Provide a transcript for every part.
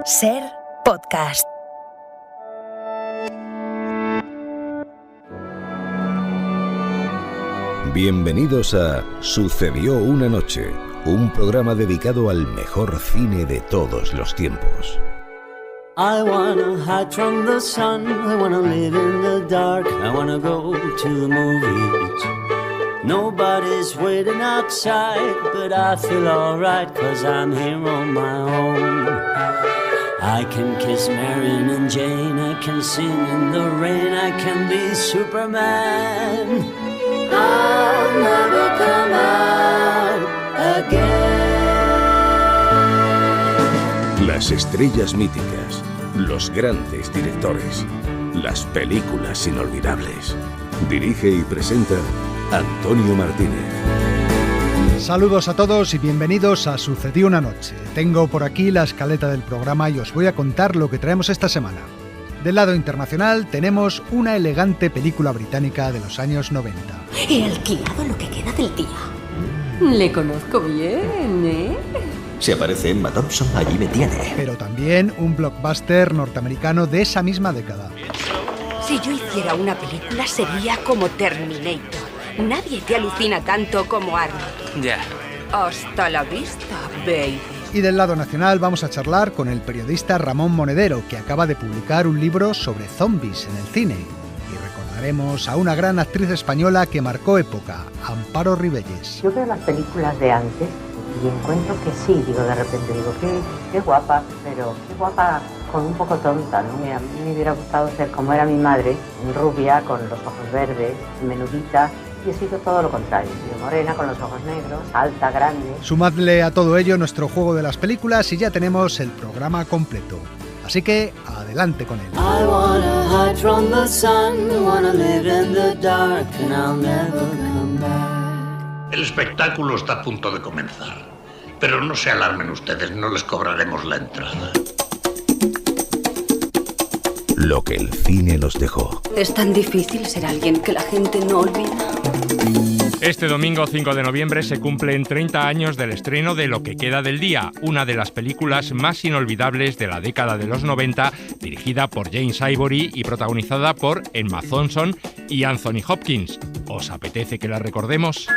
Ser Podcast. Bienvenidos a Sucedió una noche, un programa dedicado al mejor cine de todos los tiempos. I wanna hide from the sun, I wanna live in the dark, I wanna go to the movies. Nobody's waiting outside, but I feel alright, 'cause I'm here on my own. I can kiss Marion and Jane, I can sing in the rain, I can be Superman. I'll never come out again. Las estrellas míticas, los grandes directores, las películas inolvidables. Dirige y presenta Antonio Martínez. Saludos a todos y bienvenidos a Sucedió una noche. Tengo por aquí la escaleta del programa y os voy a contar lo que traemos esta semana. Del lado internacional tenemos una elegante película británica de los años 90. He alquilado lo que queda del día. Le conozco bien, ¿eh? Si aparece Emma Thompson, allí me tiene. Pero también un blockbuster norteamericano de esa misma década. Si yo hiciera una película sería como Terminator. Nadie te alucina tanto como Arnold. Ya. Hasta la vista, baby. Y del lado nacional vamos a charlar con el periodista Ramón Monedero, que acaba de publicar un libro sobre zombies en el cine. Y recordaremos a una gran actriz española que marcó época, Amparo Rivelles. Yo veo las películas de antes y encuentro que sí, de repente qué guapa, pero qué guapa con un poco tonta, ¿no? A mí me hubiera gustado ser como era mi madre, rubia, con los ojos verdes, menudita. Y he sido todo lo contrario, he sido morena, con los ojos negros, alta, grande. Sumadle a todo ello nuestro juego de las películas y ya tenemos el programa completo. Así que, adelante con él. I wanna hide from the sun, I wanna live in the dark, and I'll never come back. El espectáculo está a punto de comenzar, pero no se alarmen ustedes, no les cobraremos la entrada. Lo que el cine nos dejó. Es tan difícil ser alguien que la gente no olvida. Este domingo 5 de noviembre se cumplen 30 años del estreno de Lo que queda del día, una de las películas más inolvidables de la década de los 90, dirigida por James Ivory y protagonizada por Emma Thompson y Anthony Hopkins. ¿Os apetece que la recordemos?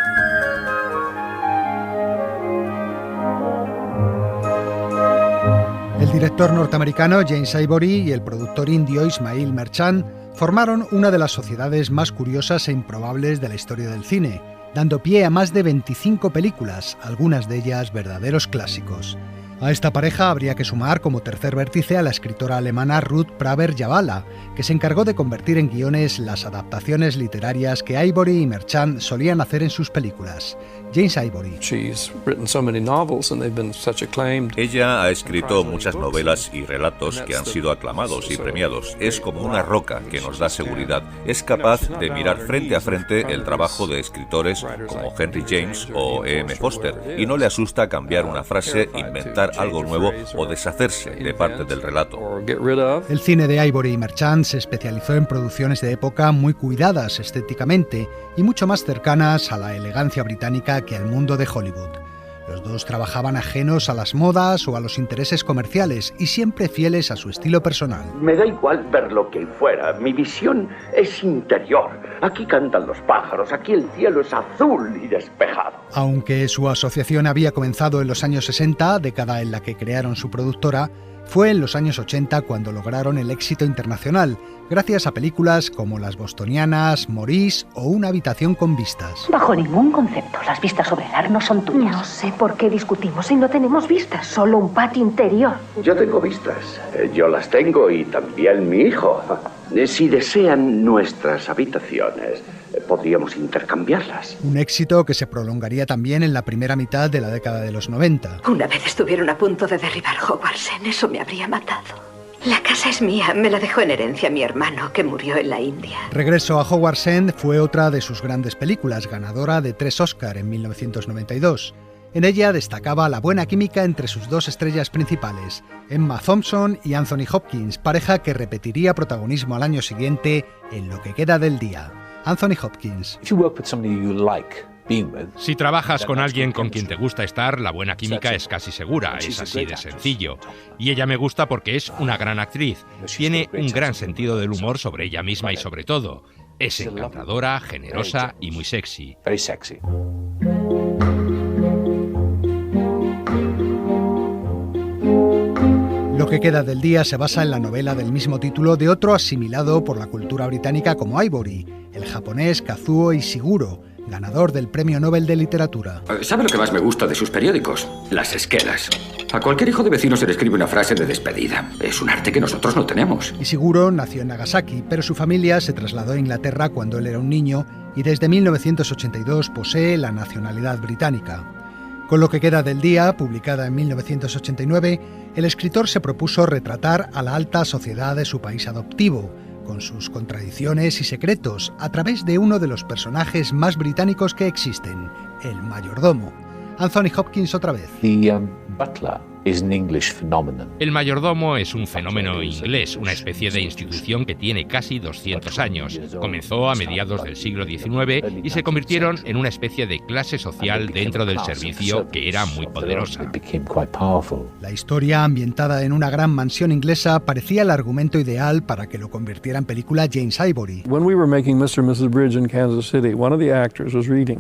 El director norteamericano James Ivory y el productor indio Ismail Merchant formaron una de las sociedades más curiosas e improbables de la historia del cine, dando pie a más de 25 películas, algunas de ellas verdaderos clásicos. A esta pareja habría que sumar como tercer vértice a la escritora alemana Ruth Praver-Javala, que se encargó de convertir en guiones las adaptaciones literarias que Ivory y Merchant solían hacer en sus películas. James Ivory. Ella ha escrito muchas novelas y relatos que han sido aclamados y premiados. Es como una roca que nos da seguridad. Es capaz de mirar frente a frente el trabajo de escritores como Henry James o E.M. Forster y no le asusta cambiar una frase, inventar algo nuevo o deshacerse de parte del relato. El cine de Ivory y Merchant se especializó en producciones de época muy cuidadas estéticamente y mucho más cercanas a la elegancia británica que al mundo de Hollywood. Los dos trabajaban ajenos a las modas o a los intereses comerciales y siempre fieles a su estilo personal. Me da igual ver lo que fuera, mi visión es interior. Aquí cantan los pájaros, aquí el cielo es azul y despejado. Aunque su asociación había comenzado en los años 60, década en la que crearon su productora, fue en los años 80 cuando lograron el éxito internacional, gracias a películas como Las Bostonianas, Maurice o Una habitación con vistas. Bajo ningún concepto, las vistas sobre el ar no son tuyas. No sé por qué discutimos si no tenemos vistas, solo un patio interior. Yo tengo vistas, yo las tengo y también mi hijo. Si desean nuestras habitaciones, podríamos intercambiarlas. Un éxito que se prolongaría también en la primera mitad de la década de los 90. Una vez estuvieron a punto de derribar Hogwarts, eso me habría matado. La casa es mía, me la dejó en herencia mi hermano, que murió en la India. Regreso a Hogwarts End fue otra de sus grandes películas, ganadora de 3 Oscar en 1992. En ella destacaba la buena química entre sus dos estrellas principales, Emma Thompson y Anthony Hopkins, pareja que repetiría protagonismo al año siguiente en Lo que queda del día. Anthony Hopkins. Si trabajas con alguien con quien te gusta estar, la buena química es casi segura, es así de sencillo. Y ella me gusta porque es una gran actriz, tiene un gran sentido del humor sobre ella misma y sobre todo, es encantadora, generosa y muy sexy. Lo que queda del día se basa en la novela del mismo título de otro asimilado por la cultura británica como Ivory, el japonés Kazuo Ishiguro, ganador del Premio Nobel de Literatura. ¿Sabe lo que más me gusta de sus periódicos? Las esquelas. A cualquier hijo de vecino se le escribe una frase de despedida. Es un arte que nosotros no tenemos. Ishiguro nació en Nagasaki, pero su familia se trasladó a Inglaterra cuando él era un niño y desde 1982 posee la nacionalidad británica. Con Lo que queda del día, publicada en 1989, el escritor se propuso retratar a la alta sociedad de su país adoptivo, con sus contradicciones y secretos, a través de uno de los personajes más británicos que existen, el mayordomo. Anthony Hopkins otra vez. El mayordomo es un fenómeno inglés, una especie de institución que tiene casi 200 años. Comenzó a mediados del siglo XIX y se convirtieron en una especie de clase social dentro del servicio que era muy poderosa. La historia, ambientada en una gran mansión inglesa, parecía el argumento ideal para que lo convirtiera en película James Ivory.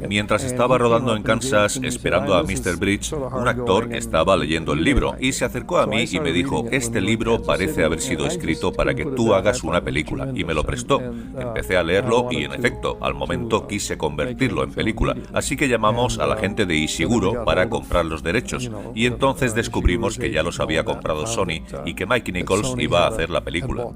Mientras estaba rodando en Kansas, esperando a Mr. Bridge, un actor estaba leyendo el libro y se acercó a mí y me dijo: este libro parece haber sido escrito para que tú hagas una película, y me lo prestó. Empecé a leerlo y, en efecto, al momento quise convertirlo en película, así que llamamos a la gente de Ishiguro para comprar los derechos, y entonces descubrimos que ya los había comprado Sony y que Mike Nichols iba a hacer la película.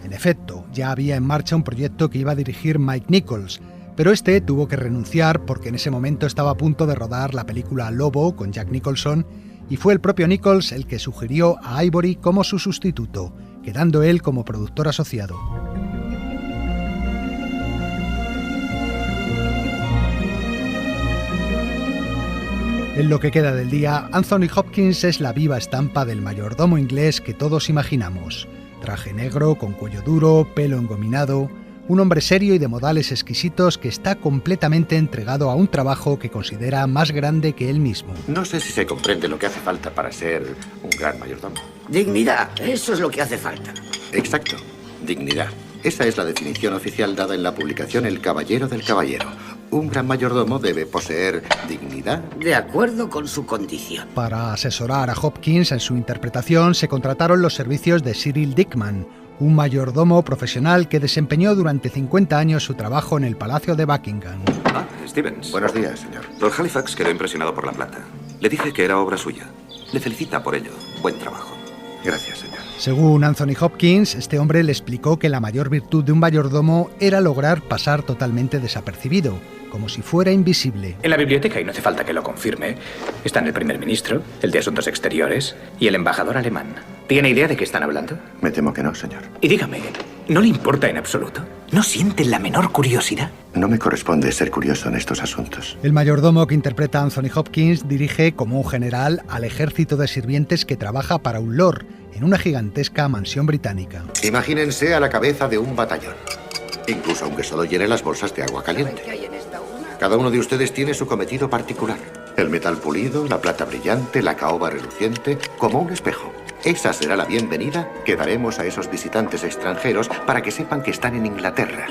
En efecto, ya había en marcha un proyecto que iba a dirigir Mike Nichols, pero este tuvo que renunciar porque en ese momento estaba a punto de rodar la película Lobo con Jack Nicholson, y fue el propio Nichols el que sugirió a Ivory como su sustituto, quedando él como productor asociado. En Lo que queda del día, Anthony Hopkins es la viva estampa del mayordomo inglés que todos imaginamos. Traje negro, con cuello duro, pelo engominado. Un hombre serio y de modales exquisitos que está completamente entregado a un trabajo que considera más grande que él mismo. No sé si se comprende lo que hace falta para ser un gran mayordomo. Dignidad, eso es lo que hace falta. Exacto, dignidad. Esa es la definición oficial dada en la publicación El Caballero del Caballero. Un gran mayordomo debe poseer dignidad. De acuerdo con su condición. Para asesorar a Hopkins en su interpretación se contrataron los servicios de Cyril Dickman, un mayordomo profesional que desempeñó durante 50 años su trabajo en el Palacio de Buckingham. Ah, Stevens. Buenos días, señor. Lord Halifax quedó impresionado por la plata. Le dije que era obra suya. Le felicita por ello. Buen trabajo. Gracias, señor. Según Anthony Hopkins, este hombre le explicó que la mayor virtud de un mayordomo era lograr pasar totalmente desapercibido, como si fuera invisible. En la biblioteca, y no hace falta que lo confirme, están el primer ministro, el de Asuntos Exteriores y el embajador alemán. ¿Tiene idea de qué están hablando? Me temo que no, señor. Y dígame, ¿no le importa en absoluto? ¿No siente la menor curiosidad? No me corresponde ser curioso en estos asuntos. El mayordomo que interpreta a Anthony Hopkins dirige como un general al ejército de sirvientes que trabaja para un lord en una gigantesca mansión británica. Imagínense a la cabeza de un batallón, incluso aunque solo llene las bolsas de agua caliente. Cada uno de ustedes tiene su cometido particular. El metal pulido, la plata brillante, la caoba reluciente, como un espejo. Esa será la bienvenida que daremos a esos visitantes extranjeros para que sepan que están en Inglaterra,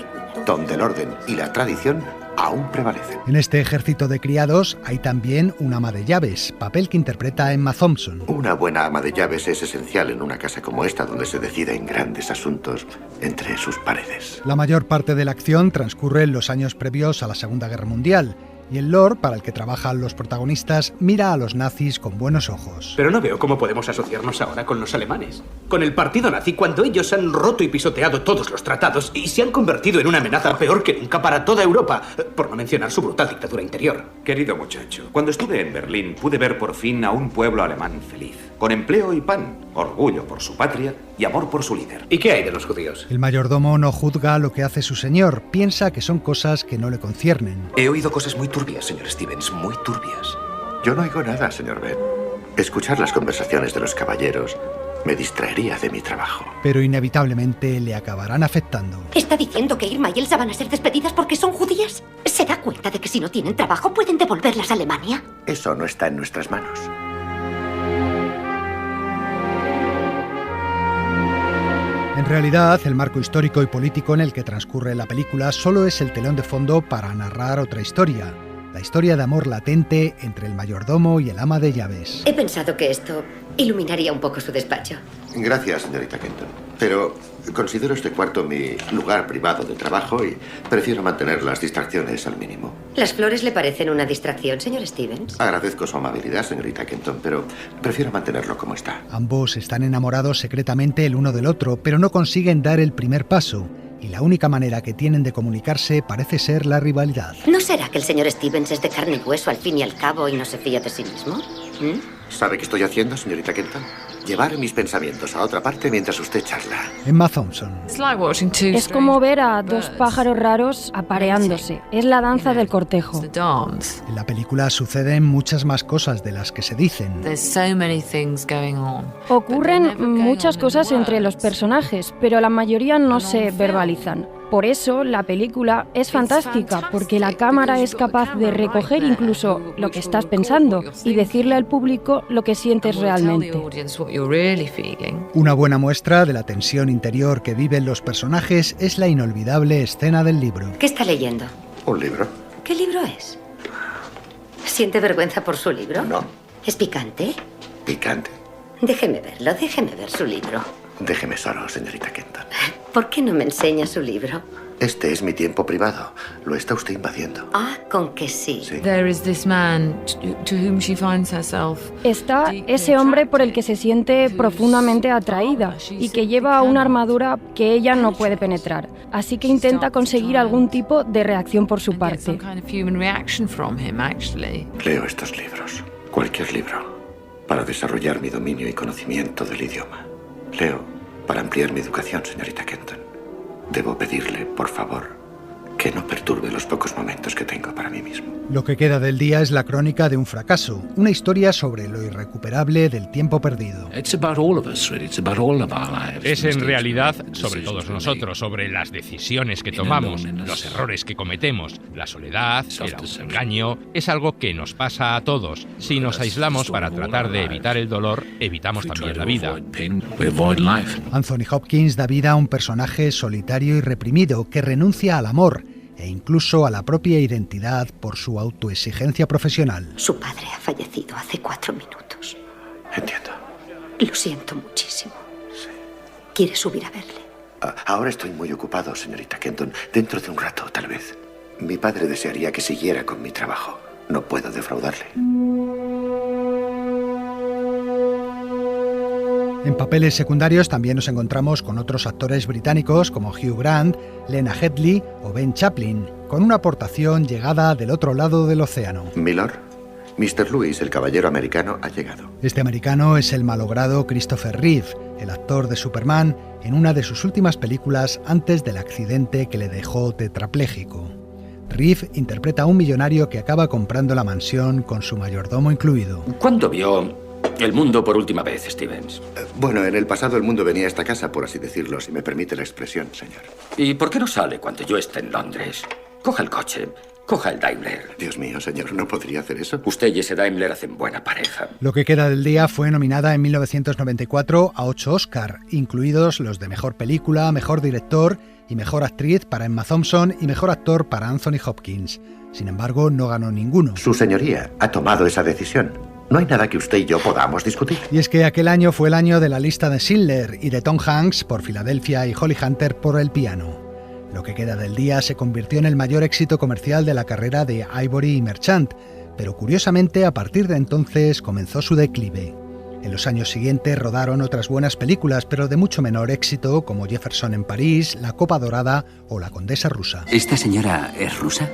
donde el orden y la tradición aún prevalecen. En este ejército de criados hay también una ama de llaves, papel que interpreta Emma Thompson. Una buena ama de llaves es esencial en una casa como esta, donde se decide en grandes asuntos entre sus paredes. La mayor parte de la acción transcurre en los años previos a la Segunda Guerra Mundial, y el lord, para el que trabajan los protagonistas, mira a los nazis con buenos ojos. Pero no veo cómo podemos asociarnos ahora con los alemanes. Con el partido nazi, cuando ellos han roto y pisoteado todos los tratados y se han convertido en una amenaza peor que nunca para toda Europa, por no mencionar su brutal dictadura interior. Querido muchacho, cuando estuve en Berlín pude ver por fin a un pueblo alemán feliz, con empleo y pan, orgullo por su patria y amor por su líder. ¿Y qué hay de los judíos? El mayordomo no juzga lo que hace su señor, piensa que son cosas que no le conciernen. He oído cosas muy turbias, señor Stevens, muy turbias. Yo no oigo nada, señor Ben. Escuchar las conversaciones de los caballeros Me distraería de mi trabajo. Pero inevitablemente le acabarán afectando. ¿Está diciendo que Irma y Elsa van a ser despedidas porque son judías? ¿Se da cuenta de que si no tienen trabajo pueden devolverlas a Alemania? Eso no está en nuestras manos. En realidad, el marco histórico y político en el que transcurre la película solo es el telón de fondo para narrar otra historia. La historia de amor latente entre el mayordomo y el ama de llaves. He pensado que esto iluminaría un poco su despacho. Gracias, señorita Kenton. Pero considero este cuarto mi lugar privado de trabajo y prefiero mantener las distracciones al mínimo. ¿Las flores le parecen una distracción, señor Stevens? Agradezco su amabilidad, señorita Kenton, pero prefiero mantenerlo como está. Ambos están enamorados secretamente el uno del otro, pero no consiguen dar el primer paso. Y la única manera que tienen de comunicarse parece ser la rivalidad. ¿No será que el señor Stevens es de carne y hueso al fin y al cabo y no se fía de sí mismo? ¿Sabe qué estoy haciendo, señorita Kenton? Llevar mis pensamientos a otra parte mientras usted charla. Emma Thompson. Es como ver a dos pájaros raros apareándose. Es la danza del cortejo. En la película suceden muchas más cosas de las que se dicen. Ocurren muchas cosas entre los personajes, pero la mayoría no se verbalizan. Por eso la película es fantástica, porque la cámara es capaz de recoger incluso lo que estás pensando y decirle al público lo que sientes realmente. Una buena muestra de la tensión interior que viven los personajes es la inolvidable escena del libro. ¿Qué está leyendo? ¿Un libro? ¿Qué libro es? ¿Siente vergüenza por su libro? No. ¿Es picante? ¿Picante? Déjeme verlo, déjeme ver su libro. Déjeme solo, señorita Kenton. ¿Por qué no me enseña su libro? Este es mi tiempo privado. Lo está usted invadiendo. Ah, con que sí. Está ese hombre por el que se siente profundamente atraída y que lleva una armadura que ella no puede penetrar. Así que intenta conseguir algún tipo de reacción por su parte. Leo estos libros, cualquier libro, para desarrollar mi dominio y conocimiento del idioma. Leo para ampliar mi educación, señorita Kenton. Debo pedirle, por favor, que no perturbe los pocos momentos que tengo para mí mismo. Lo que queda del día es la crónica de un fracaso, una historia sobre lo irrecuperable del tiempo perdido. Es en realidad sobre todos nosotros, sobre las decisiones que tomamos, los errores que cometemos, la soledad, el autoengaño. Es algo que nos pasa a todos. Si nos aislamos para tratar de evitar el dolor, evitamos también la vida. Anthony Hopkins da vida a un personaje solitario y reprimido que renuncia al amor e incluso a la propia identidad por su autoexigencia profesional. Su padre ha fallecido hace 4 minutos. Entiendo. Lo siento muchísimo. Sí. ¿Quiere subir a verle? Ahora estoy muy ocupado, señorita Kenton. Dentro de un rato, tal vez. Mi padre desearía que siguiera con mi trabajo. No puedo defraudarle. En papeles secundarios también nos encontramos con otros actores británicos como Hugh Grant, Lena Headey o Ben Chaplin, con una aportación llegada del otro lado del océano. Milord, Mr. Lewis, el caballero americano, ha llegado. Este americano es el malogrado Christopher Reeve, el actor de Superman, en una de sus últimas películas antes del accidente que le dejó tetrapléjico. Reeve interpreta a un millonario que acaba comprando la mansión con su mayordomo incluido. ¿Cuándo vio el mundo por última vez, Stevens? Bueno, en el pasado el mundo venía a esta casa, por así decirlo, si me permite la expresión, señor. ¿Y por qué no sale cuando yo esté en Londres? Coja el coche, coja el Daimler. Dios mío, señor, ¿no podría hacer eso? Usted y ese Daimler hacen buena pareja. Lo que queda del día fue nominada en 1994 a 8 Oscar, incluidos los de Mejor Película, Mejor Director y Mejor Actriz para Emma Thompson y Mejor Actor para Anthony Hopkins. Sin embargo, no ganó ninguno. Su señoría ha tomado esa decisión. No hay nada que usted y yo podamos discutir. Y es que aquel año fue el año de La lista de Schindler y de Tom Hanks por Filadelfia y Holly Hunter por El piano. Lo que queda del día se convirtió en el mayor éxito comercial de la carrera de Ivory y Merchant, pero curiosamente a partir de entonces comenzó su declive. En los años siguientes rodaron otras buenas películas, pero de mucho menor éxito, como Jefferson en París, La Copa Dorada o La Condesa Rusa. ¿Esta señora es rusa?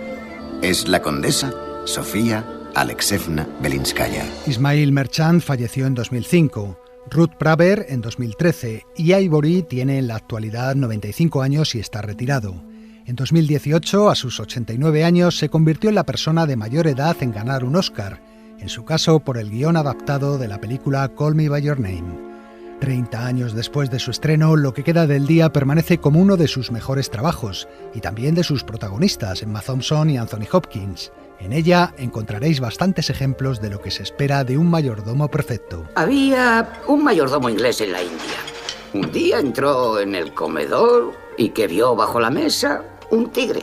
Es la condesa Sofía Alexeyevna Belinskaya. Ismail Merchant falleció en 2005, Ruth Praver en 2013 y Ivory tiene en la actualidad 95 años y está retirado. En 2018, a sus 89 años, se convirtió en la persona de mayor edad en ganar un Oscar, en su caso por el guión adaptado de la película Call Me By Your Name. 30 años después de su estreno, Lo que queda del día permanece como uno de sus mejores trabajos, y también de sus protagonistas, Emma Thompson y Anthony Hopkins. En ella encontraréis bastantes ejemplos de lo que se espera de un mayordomo perfecto. Había un mayordomo inglés en la India. Un día entró en el comedor y que vio bajo la mesa un tigre.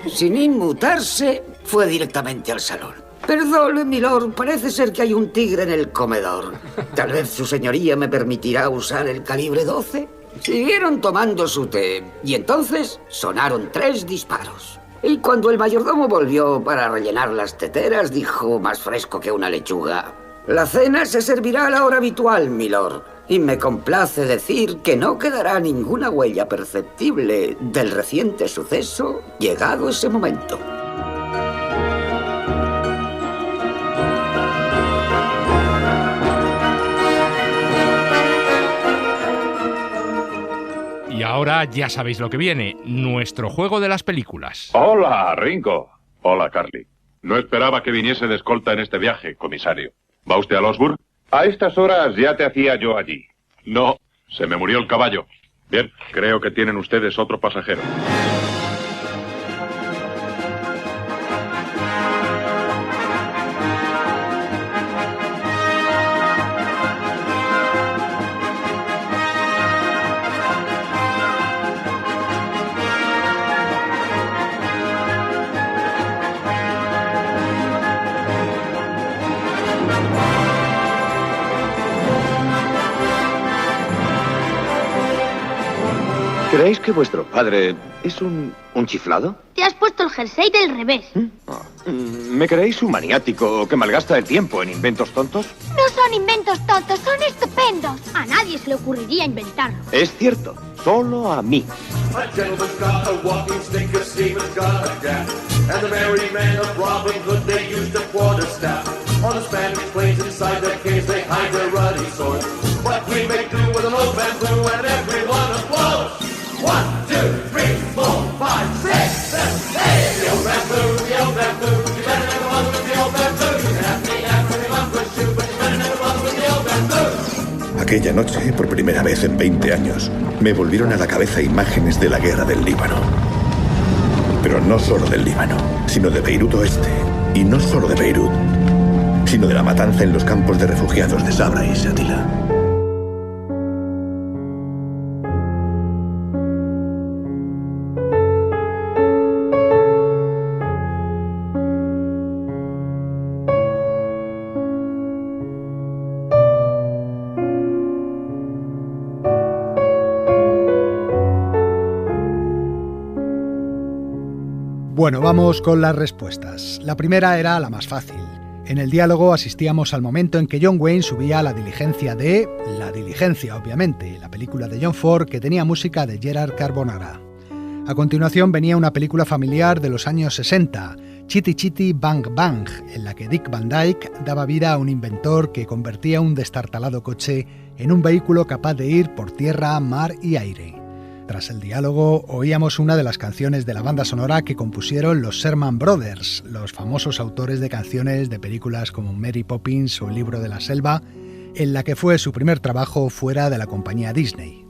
Sin inmutarse, fue directamente al salón. Perdone, milord, parece ser que hay un tigre en el comedor. Tal vez su señoría me permitirá usar el calibre 12. Siguieron tomando su té y entonces sonaron 3 disparos. Y cuando el mayordomo volvió para rellenar las teteras, dijo, más fresco que una lechuga: la cena se servirá a la hora habitual, milord. Y me complace decir que no quedará ninguna huella perceptible del reciente suceso llegado ese momento. Y ahora ya sabéis lo que viene, nuestro juego de las películas. Hola, Ringo. Hola, Carly. No esperaba que viniese de escolta en este viaje, comisario. ¿Va usted a Losburg? A estas horas ya te hacía yo allí. No, se me murió el caballo. Bien, creo que tienen ustedes otro pasajero. ¿Creéis que vuestro padre es un chiflado? Te has puesto el jersey del revés. ¿Me creéis un maniático que malgasta el tiempo en inventos tontos? No son inventos tontos, son estupendos. A nadie se le ocurriría inventarlo. Es cierto, solo a mí. Aquella noche, por primera vez en 20 años, me volvieron a la cabeza imágenes de la guerra del Líbano. Pero no solo del Líbano, sino de Beirut Oeste. Y no solo de Beirut, sino de la matanza en los campos de refugiados de Sabra y Shatila. Bueno, vamos con las respuestas. La primera era la más fácil. En el diálogo asistíamos al momento en que John Wayne subía a la diligencia de... La Diligencia, obviamente, la película de John Ford que tenía música de Gerard Carbonara. A continuación venía una película familiar de los años 60, Chitty Chitty Bang Bang, en la que Dick Van Dyke daba vida a un inventor que convertía un destartalado coche en un vehículo capaz de ir por tierra, mar y aire. Tras el diálogo, oíamos una de las canciones de la banda sonora que compusieron los Sherman Brothers, los famosos autores de canciones de películas como Mary Poppins o El libro de la selva, en la que fue su primer trabajo fuera de la compañía Disney.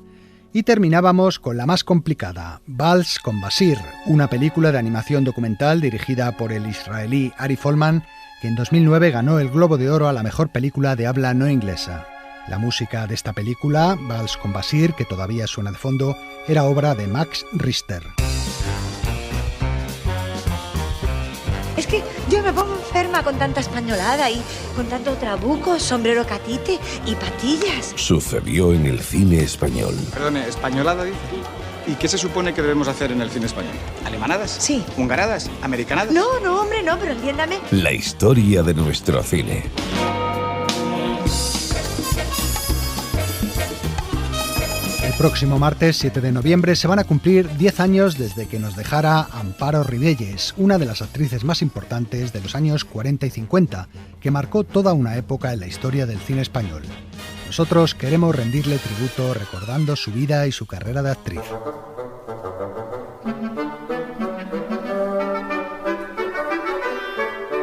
Y terminábamos con la más complicada, Vals con Basir, una película de animación documental dirigida por el israelí Ari Folman, que en 2009 ganó el Globo de Oro a la mejor película de habla no inglesa. La música de esta película, Vals con Basir, que todavía suena de fondo, era obra de Max Richter. Es que yo me pongo enferma con tanta españolada y con tanto trabuco, sombrero catite y patillas. Sucedió en el cine español. Perdone, ¿españolada dice? ¿Y qué se supone que debemos hacer en el cine español? ¿Alemanadas? Sí. ¿Hungaradas? ¿Americanadas? No, hombre, no, pero entiéndame. La historia de nuestro cine. El próximo martes 7 de noviembre se van a cumplir 10 años desde que nos dejara Amparo Rivelles, una de las actrices más importantes de los años 40 y 50, que marcó toda una época en la historia del cine español. Nosotros queremos rendirle tributo recordando su vida y su carrera de actriz.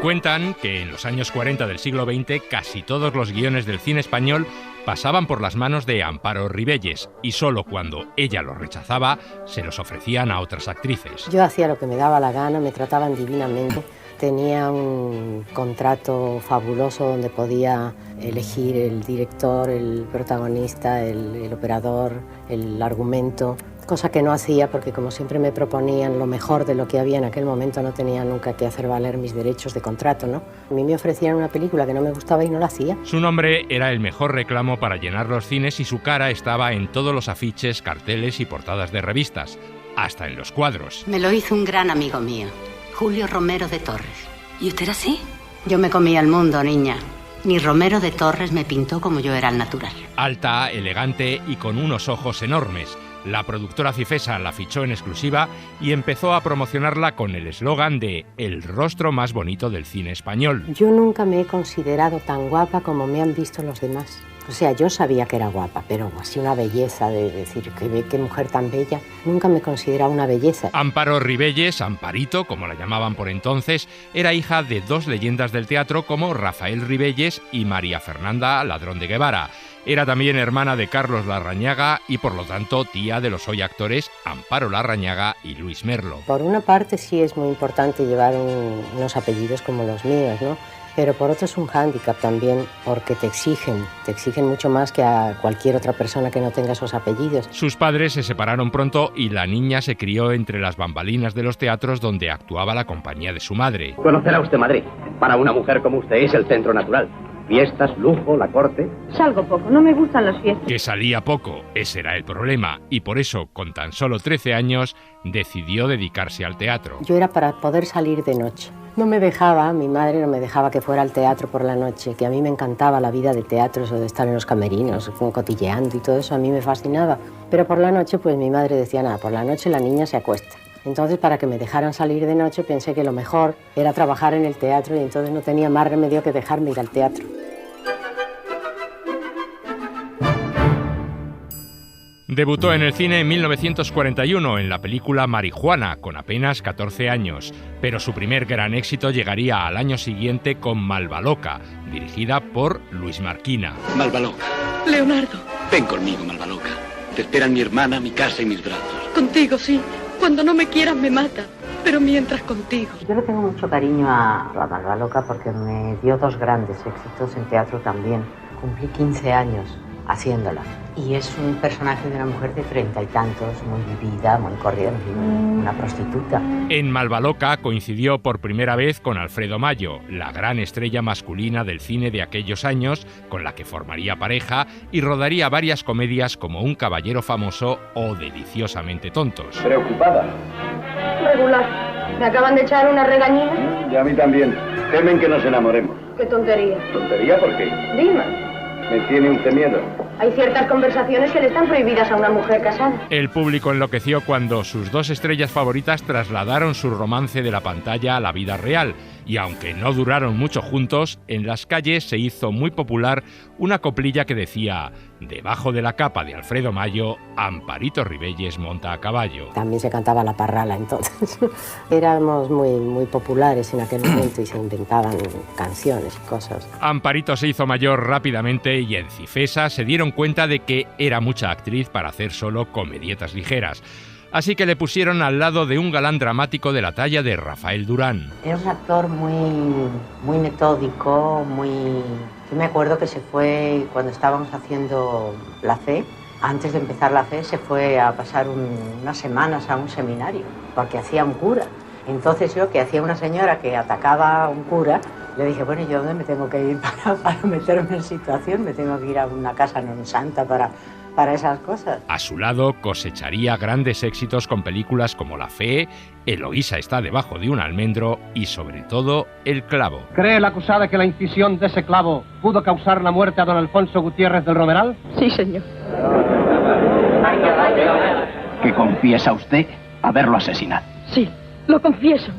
Cuentan que en los años 40 del siglo XX casi todos los guiones del cine español pasaban por las manos de Amparo Rivelles y solo cuando ella los rechazaba se los ofrecían a otras actrices. Yo hacía lo que me daba la gana, me trataban divinamente. Tenía un contrato fabuloso donde podía elegir el director, el protagonista, el operador, el argumento, cosa que no hacía porque como siempre me proponían lo mejor de lo que había en aquel momento, no tenía nunca que hacer valer mis derechos de contrato, ¿no? A mí me ofrecían una película que no me gustaba y no la hacía. Su nombre era el mejor reclamo para llenar los cines y su cara estaba en todos los afiches, carteles y portadas de revistas, hasta en los cuadros. Me lo hizo un gran amigo mío, Julio Romero de Torres. ¿Y usted era así? Yo me comía el mundo, niña. Ni Romero de Torres me pintó como yo era al natural. Alta, elegante y con unos ojos enormes. La productora Cifesa la fichó en exclusiva y empezó a promocionarla con el eslogan de «El rostro más bonito del cine español». Yo nunca me he considerado tan guapa como me han visto los demás. O sea, yo sabía que era guapa, pero así una belleza de decir qué mujer tan bella. Nunca me consideraba una belleza. Amparo Rivelles, Amparito, como la llamaban por entonces, era hija de dos leyendas del teatro como Rafael Rivelles y María Fernanda Ladrón de Guevara. Era también hermana de Carlos Larrañaga y por lo tanto tía de los hoy actores Amparo Larrañaga y Luis Merlo. Por una parte sí es muy importante llevar unos apellidos como los míos, ¿no? Pero por otro es un hándicap también porque te exigen mucho más que a cualquier otra persona que no tenga esos apellidos. Sus padres se separaron pronto y la niña se crió entre las bambalinas de los teatros donde actuaba la compañía de su madre. Conocerá usted Madrid. Para una mujer como usted es el centro natural. Fiestas, lujo, la corte. Salgo poco, no me gustan las fiestas. Que salía poco, ese era el problema, y por eso, con tan solo 13 años, decidió dedicarse al teatro. Yo era para poder salir de noche. No me dejaba, mi madre no me dejaba que fuera al teatro por la noche, que a mí me encantaba la vida de teatro, eso de estar en los camerinos, cotilleando y todo eso, a mí me fascinaba. Pero por la noche, pues mi madre decía, nada, por la noche la niña se acuesta. Entonces, para que me dejaran salir de noche, pensé que lo mejor era trabajar en el teatro y entonces no tenía más remedio que dejarme ir al teatro. Debutó en el cine en 1941 en la película Marijuana, con apenas 14 años, pero su primer gran éxito llegaría al año siguiente con Malvaloca, dirigida por Luis Marquina. Malvaloca. Leonardo. Ven conmigo, Malvaloca. Te esperan mi hermana, mi casa y mis brazos. Contigo, sí. Cuando no me quieras me mata, pero mientras contigo. Yo le tengo mucho cariño a la Malvaloca porque me dio dos grandes éxitos en teatro también. Cumplí 15 años haciéndola. Y es un personaje de una mujer de 30 y tantos, muy vivida, muy corriente, una prostituta. En Malvaloca coincidió por primera vez con Alfredo Mayo, la gran estrella masculina del cine de aquellos años, con la que formaría pareja y rodaría varias comedias como Un caballero famoso o Deliciosamente tontos. ¿Preocupada? Regular. ¿Me acaban de echar una regañina? Y a mí también. Temen que nos enamoremos. Qué tontería. ¿Tontería por qué? Dime. Me tiene usted miedo. Hay ciertas conversaciones que le están prohibidas a una mujer casada. El público enloqueció cuando sus dos estrellas favoritas trasladaron su romance de la pantalla a la vida real. Y aunque no duraron mucho juntos, en las calles se hizo muy popular una coplilla que decía: debajo de la capa de Alfredo Mayo, Amparito Rivelles monta a caballo. También se cantaba la parrala entonces. Éramos muy populares en aquel momento y se inventaban canciones y cosas. Amparito se hizo mayor rápidamente y en Cifesa se dieron cuenta de que era mucha actriz para hacer solo comedietas ligeras. Así que le pusieron al lado de un galán dramático de la talla de Rafael Durán. Era un actor muy metódico, Yo me acuerdo que se fue cuando estábamos haciendo la fe. Antes de empezar la fe se fue a pasar unas semanas a un seminario, porque hacía un cura. Entonces yo, que hacía una señora que atacaba a un cura, le dije, bueno, ¿yo dónde me tengo que ir para meterme en situación? Me tengo que ir a una casa non santa para esas cosas. A su lado cosecharía grandes éxitos con películas como La Fe, Eloísa está debajo de un almendro y sobre todo El clavo. ¿Cree la acusada que la incisión de ese clavo pudo causar la muerte a don Alfonso Gutiérrez del Romeral? Sí, señor. ¿Que confiesa usted haberlo asesinado? Sí, lo confieso.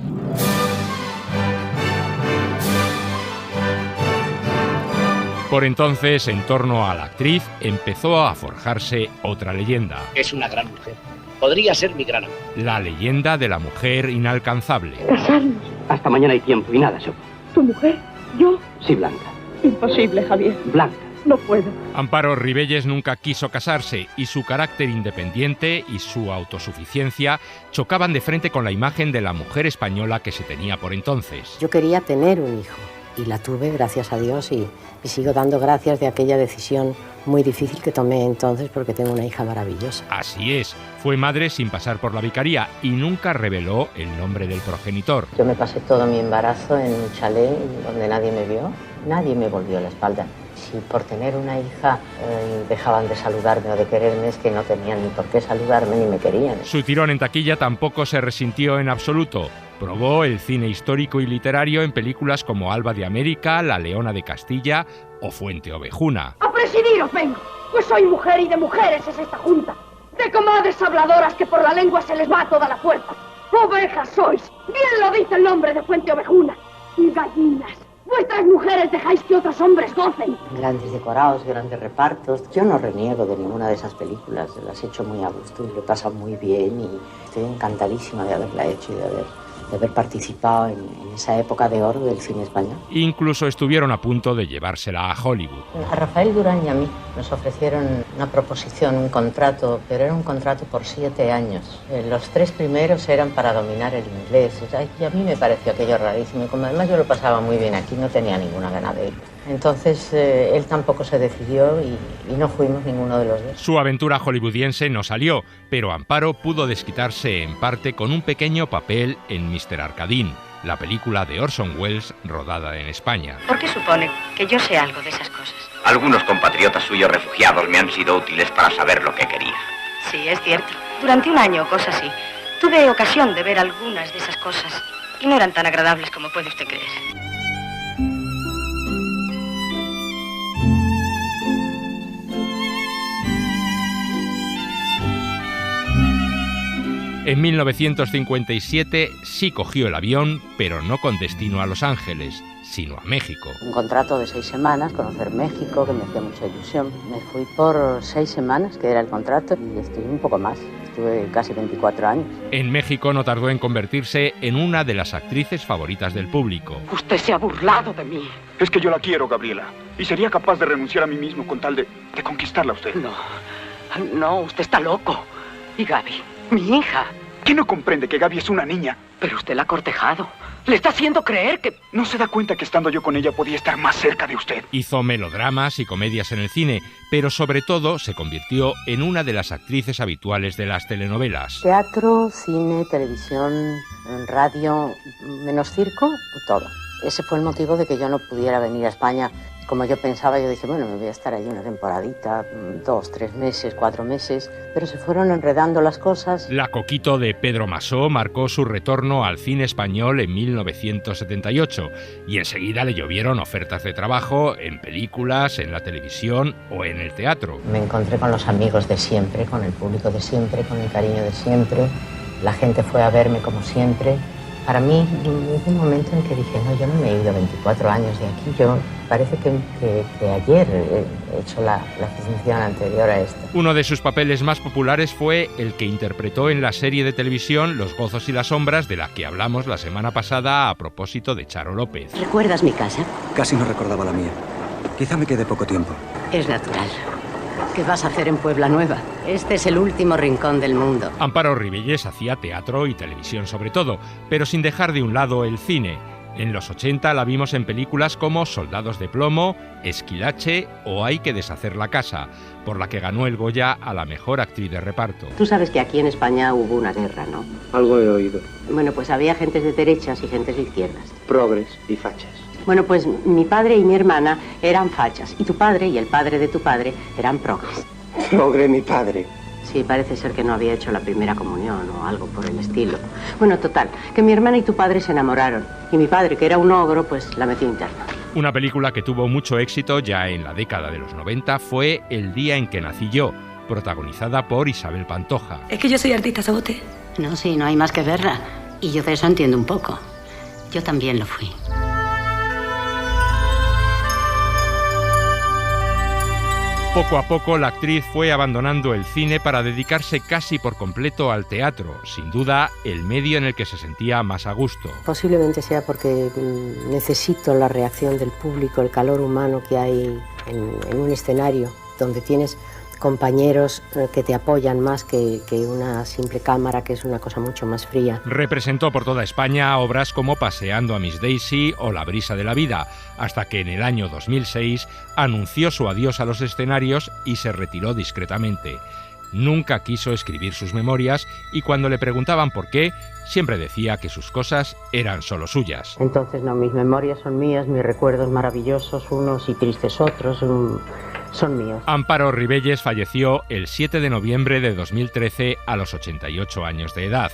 Por entonces, en torno a la actriz, empezó a forjarse otra leyenda. Es una gran mujer. Podría ser mi gran amor. La leyenda de la mujer inalcanzable. Casarnos. Hasta mañana hay tiempo y nada, Sopo. ¿Tu mujer? ¿Yo? Sí, Blanca. Imposible, Javier. Blanca. No puedo. Amparo Ribelles nunca quiso casarse y su carácter independiente y su autosuficiencia chocaban de frente con la imagen de la mujer española que se tenía por entonces. Yo quería tener un hijo y la tuve, gracias a Dios, y sigo dando gracias de aquella decisión muy difícil que tomé entonces porque tengo una hija maravillosa. Así es, fue madre sin pasar por la vicaría y nunca reveló el nombre del progenitor. Yo me pasé todo mi embarazo en un chalet donde nadie me vio, nadie me volvió la espalda. Si por tener una hija dejaban de saludarme o de quererme, es que no tenían ni por qué saludarme ni me querían. Su tirón en taquilla tampoco se resintió en absoluto. Probó el cine histórico y literario en películas como Alba de América, La Leona de Castilla o Fuente Ovejuna. ¡A presidiros vengo! Pues soy mujer y de mujeres es esta junta. De comadres habladoras que por la lengua se les va toda la fuerza. ¡Ovejas sois! Bien lo dice el nombre de Fuente Ovejuna. ¡Gallinas! Vuestras mujeres dejáis que otros hombres gocen. Grandes decorados, grandes repartos. Yo no reniego de ninguna de esas películas. Las he hecho muy a gusto y lo he pasado muy bien y estoy encantadísima de haberla hecho y de haber participado en esa época de oro del cine español. Incluso estuvieron a punto de llevársela a Hollywood. A Rafael Durán y a mí nos ofrecieron una proposición, un contrato, pero era un contrato por 7 años. Los 3 primeros eran para dominar el inglés. Y a mí me pareció aquello rarísimo. Y como además yo lo pasaba muy bien aquí, no tenía ninguna gana de ir. Entonces él tampoco se decidió y no fuimos ninguno de los dos. Su aventura hollywoodiense no salió, pero Amparo pudo desquitarse en parte con un pequeño papel en Mr. Arkadin, la película de Orson Welles rodada en España. ¿Por qué supone que yo sé algo de esas cosas? Algunos compatriotas suyos refugiados me han sido útiles para saber lo que quería. Sí, es cierto. Durante un año o cosas así, tuve ocasión de ver algunas de esas cosas y no eran tan agradables como puede usted creer. En 1957 sí cogió el avión, pero no con destino a Los Ángeles, sino a México. Un contrato de 6 semanas, conocer México, que me hacía mucha ilusión. Me fui por 6 semanas, que era el contrato, y estuve un poco más. Estuve casi 24 años. En México no tardó en convertirse en una de las actrices favoritas del público. Usted se ha burlado de mí. Es que yo la quiero, Gabriela. Y sería capaz de renunciar a mí mismo con tal de conquistarla a usted. No, usted está loco. ¿Y Gaby? Mi hija. ¿Qué no comprende que Gaby es una niña? Pero usted la ha cortejado. Le está haciendo creer que... ¿No se da cuenta que estando yo con ella podía estar más cerca de usted? Hizo melodramas y comedias en el cine, pero sobre todo se convirtió en una de las actrices habituales de las telenovelas. Teatro, cine, televisión, radio, menos circo, todo. Ese fue el motivo de que yo no pudiera venir a España. Como yo pensaba, yo dije, bueno, me voy a estar allí una temporadita, 2, 3 meses, 4 meses, pero se fueron enredando las cosas. La Coquito de Pedro Masó marcó su retorno al cine español en 1978 y enseguida le llovieron ofertas de trabajo en películas, en la televisión o en el teatro. Me encontré con los amigos de siempre, con el público de siempre, con el cariño de siempre. La gente fue a verme como siempre. Para mí, hubo un momento en que dije, no, yo no me he ido 24 años de aquí. Yo parece que ayer he hecho la función anterior a esta. Uno de sus papeles más populares fue el que interpretó en la serie de televisión Los gozos y las sombras, de la que hablamos la semana pasada a propósito de Charo López. ¿Recuerdas mi casa? Casi no recordaba la mía. Quizá me quede poco tiempo. Es natural. ¿Qué vas a hacer en Puebla Nueva? Este es el último rincón del mundo. Amparo Ribelles hacía teatro y televisión sobre todo, pero sin dejar de un lado el cine. En los 80 la vimos en películas como Soldados de plomo, Esquilache o Hay que deshacer la casa, por la que ganó el Goya a la mejor actriz de reparto. Tú sabes que aquí en España hubo una guerra, ¿no? Algo he oído. Bueno, pues había gentes de derechas y gentes de izquierdas. Progres y fachas. Bueno, pues mi padre y mi hermana eran fachas, y tu padre y el padre de tu padre eran progres. Progre mi padre. Sí, parece ser que no había hecho la primera comunión o algo por el estilo. Bueno, total, que mi hermana y tu padre se enamoraron, y mi padre, que era un ogro, pues la metió interna. Una película que tuvo mucho éxito ya en la década de los 90 fue El día en que nací yo, protagonizada por Isabel Pantoja. Es que yo soy artista, ¿sabote? No, sí, no hay más que verla. Y yo de eso entiendo un poco. Yo también lo fui. Poco a poco la actriz fue abandonando el cine para dedicarse casi por completo al teatro, sin duda el medio en el que se sentía más a gusto. Posiblemente sea porque necesito la reacción del público, el calor humano que hay en un escenario donde tienes compañeros que te apoyan más que una simple cámara, que es una cosa mucho más fría. Representó por toda España obras como Paseando a Miss Daisy o La brisa de la vida, hasta que en el año 2006 anunció su adiós a los escenarios y se retiró discretamente. Nunca quiso escribir sus memorias y cuando le preguntaban por qué, siempre decía que sus cosas eran solo suyas. Entonces no, mis memorias son mías, mis recuerdos maravillosos unos y tristes otros son míos. Amparo Ribelles falleció el 7 de noviembre de 2013 a los 88 años de edad.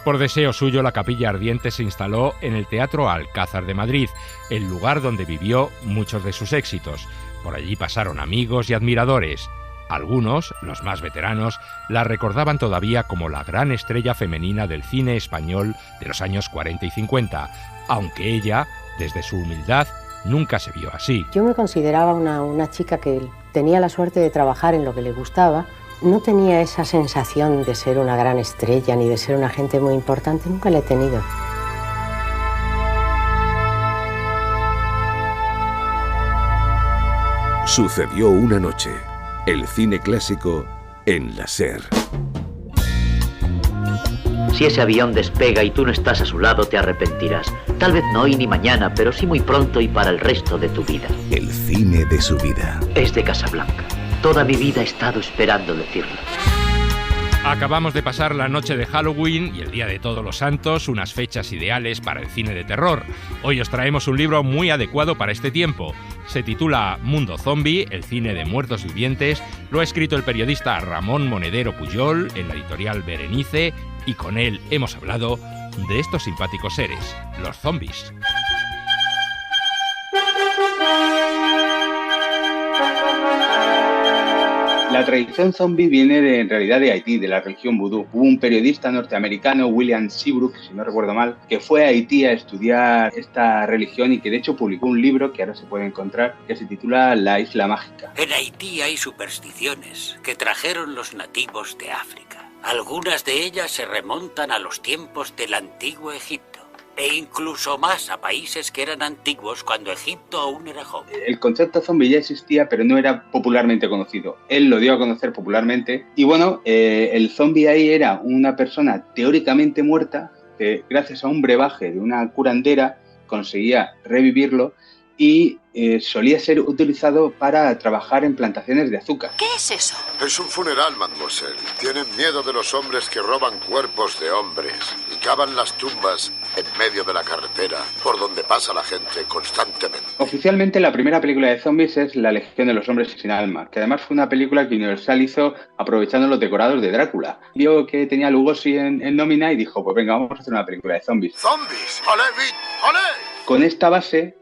Por deseo suyo, la Capilla Ardiente se instaló en el Teatro Alcázar de Madrid, el lugar donde vivió muchos de sus éxitos. Por allí pasaron amigos y admiradores. Algunos, los más veteranos, la recordaban todavía como la gran estrella femenina del cine español de los años 40 y 50, aunque ella, desde su humildad, nunca se vio así. Yo me consideraba una chica que tenía la suerte de trabajar en lo que le gustaba. No tenía esa sensación de ser una gran estrella ni de ser una gente muy importante, nunca la he tenido. Sucedió una noche. El cine clásico en la SER. Si ese avión despega y tú no estás a su lado, te arrepentirás. Tal vez no hoy ni mañana, pero sí muy pronto y para el resto de tu vida. El cine de su vida. Es de Casablanca. Toda mi vida he estado esperando decirlo. Acabamos de pasar la noche de Halloween y el Día de Todos los Santos, unas fechas ideales para el cine de terror. Hoy os traemos un libro muy adecuado para este tiempo. Se titula Mundo Zombie, el cine de muertos vivientes. Lo ha escrito el periodista Ramón Monedero Pujol en la editorial Berenice y con él hemos hablado de estos simpáticos seres, los zombies. La tradición zombie viene en realidad de Haití, de la religión vudú. Hubo un periodista norteamericano, William Seabrook, si no recuerdo mal, que fue a Haití a estudiar esta religión y que de hecho publicó un libro que ahora se puede encontrar, que se titula La Isla Mágica. En Haití hay supersticiones que trajeron los nativos de África. Algunas de ellas se remontan a los tiempos del antiguo Egipto. E incluso más a países que eran antiguos cuando Egipto aún era joven. El concepto zombie ya existía, pero no era popularmente conocido. Él lo dio a conocer popularmente. Y bueno, el zombie ahí era una persona teóricamente muerta que gracias a un brebaje de una curandera conseguía revivirlo y solía ser utilizado para trabajar en plantaciones de azúcar. ¿Qué es eso? Es un funeral, mademoiselle. Tienen miedo de los hombres que roban cuerpos de hombres y cavan las tumbas en medio de la carretera por donde pasa la gente constantemente. Oficialmente la primera película de zombies es La Legión de los Hombres Sin Alma, que además fue una película que Universal hizo aprovechando los decorados de Drácula. Vio que tenía Lugosi en nómina y dijo, pues venga, vamos a hacer una película de zombies. ¡Zombies! ¡Olé, Vit! ¡Olé! Con esta base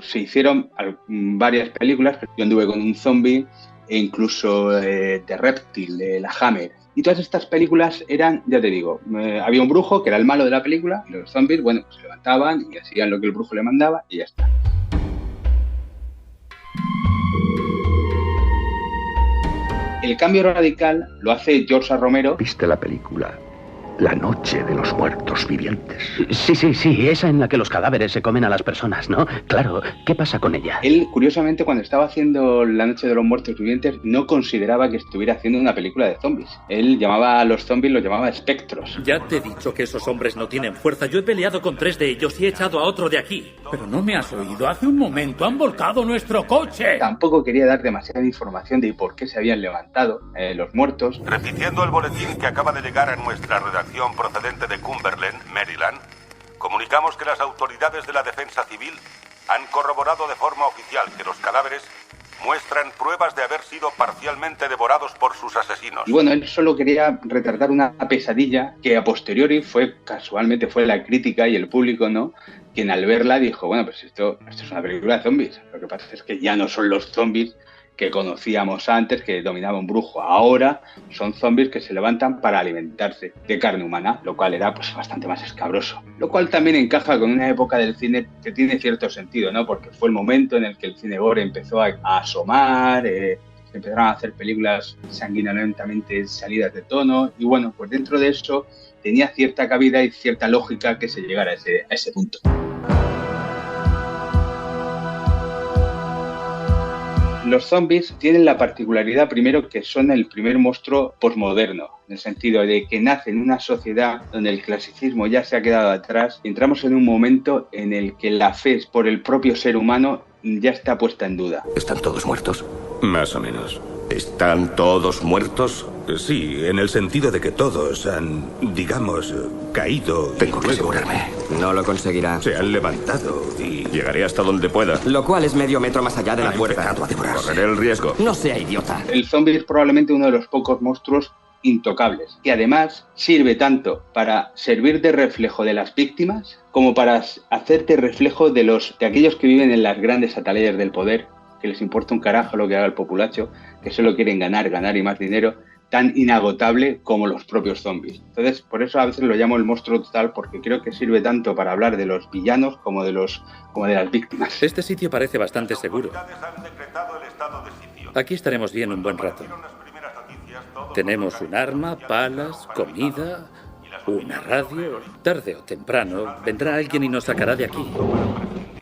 se hicieron varias películas. Yo anduve con un zombie e incluso The Reptile, de la Hammer. Y todas estas películas eran, ya te digo, había un brujo que era el malo de la película y los zombies, bueno, pues se levantaban y hacían lo que el brujo le mandaba y ya está. El cambio radical lo hace George A. Romero. ¿Viste la película La Noche de los Muertos Vivientes? Sí, esa en la que los cadáveres se comen a las personas, ¿no? Claro, ¿qué pasa con ella? Él, curiosamente, cuando estaba haciendo La Noche de los Muertos Vivientes, no consideraba que estuviera haciendo una película de zombies. Él llamaba a los zombies, los llamaba espectros. Ya te he dicho que esos hombres no tienen fuerza. Yo he peleado con 3 de ellos y he echado a otro de aquí. Pero no me has oído. Hace un momento han volcado nuestro coche. Tampoco quería dar demasiada información de por qué se habían levantado los muertos. Repitiendo el boletín que acaba de llegar a nuestra redacción procedente de Cumberland, Maryland, comunicamos que las autoridades de la defensa civil han corroborado de forma oficial que los cadáveres muestran pruebas de haber sido parcialmente devorados por sus asesinos. Y bueno, él solo quería retratar una pesadilla que a posteriori casualmente fue la crítica y el público, ¿no?, quien al verla dijo, bueno, pues esto es una película de zombies. Lo que pasa es que ya no son los zombies que conocíamos antes, que dominaba un brujo. Ahora son zombies que se levantan para alimentarse de carne humana, lo cual era pues bastante más escabroso. Lo cual también encaja con una época del cine que tiene cierto sentido, ¿no? Porque fue el momento en el que el cine gore empezó a asomar, se empezaron a hacer películas sanguinolentamente salidas de tono, y bueno, pues dentro de eso tenía cierta cabida y cierta lógica que se llegara a ese punto. Los zombies tienen la particularidad, primero, que son el primer monstruo posmoderno, en el sentido de que nace en una sociedad donde el clasicismo ya se ha quedado atrás y entramos en un momento en el que la fe por el propio ser humano ya está puesta en duda. ¿Están todos muertos? Más o menos. ¿Están todos muertos? Sí, en el sentido de que todos han, digamos, caído. Tengo que asegurarme. No lo conseguirá. Se han levantado y llegaré hasta donde pueda. Lo cual es medio metro más allá de la puerta. Correré el riesgo. No sea idiota. El zombie es probablemente uno de los pocos monstruos intocables, que además sirve tanto para servir de reflejo de las víctimas como para hacerte reflejo de aquellos que viven en las grandes atalayas del poder, que les importa un carajo lo que haga el populacho, que solo quieren ganar y más dinero, tan inagotable como los propios zombies. Entonces, por eso a veces lo llamo el monstruo total, porque creo que sirve tanto para hablar de los villanos como de las víctimas. Este sitio parece bastante seguro. Aquí estaremos bien un buen rato. Tenemos un arma, palas, comida, una radio. Tarde o temprano vendrá alguien y nos sacará de aquí.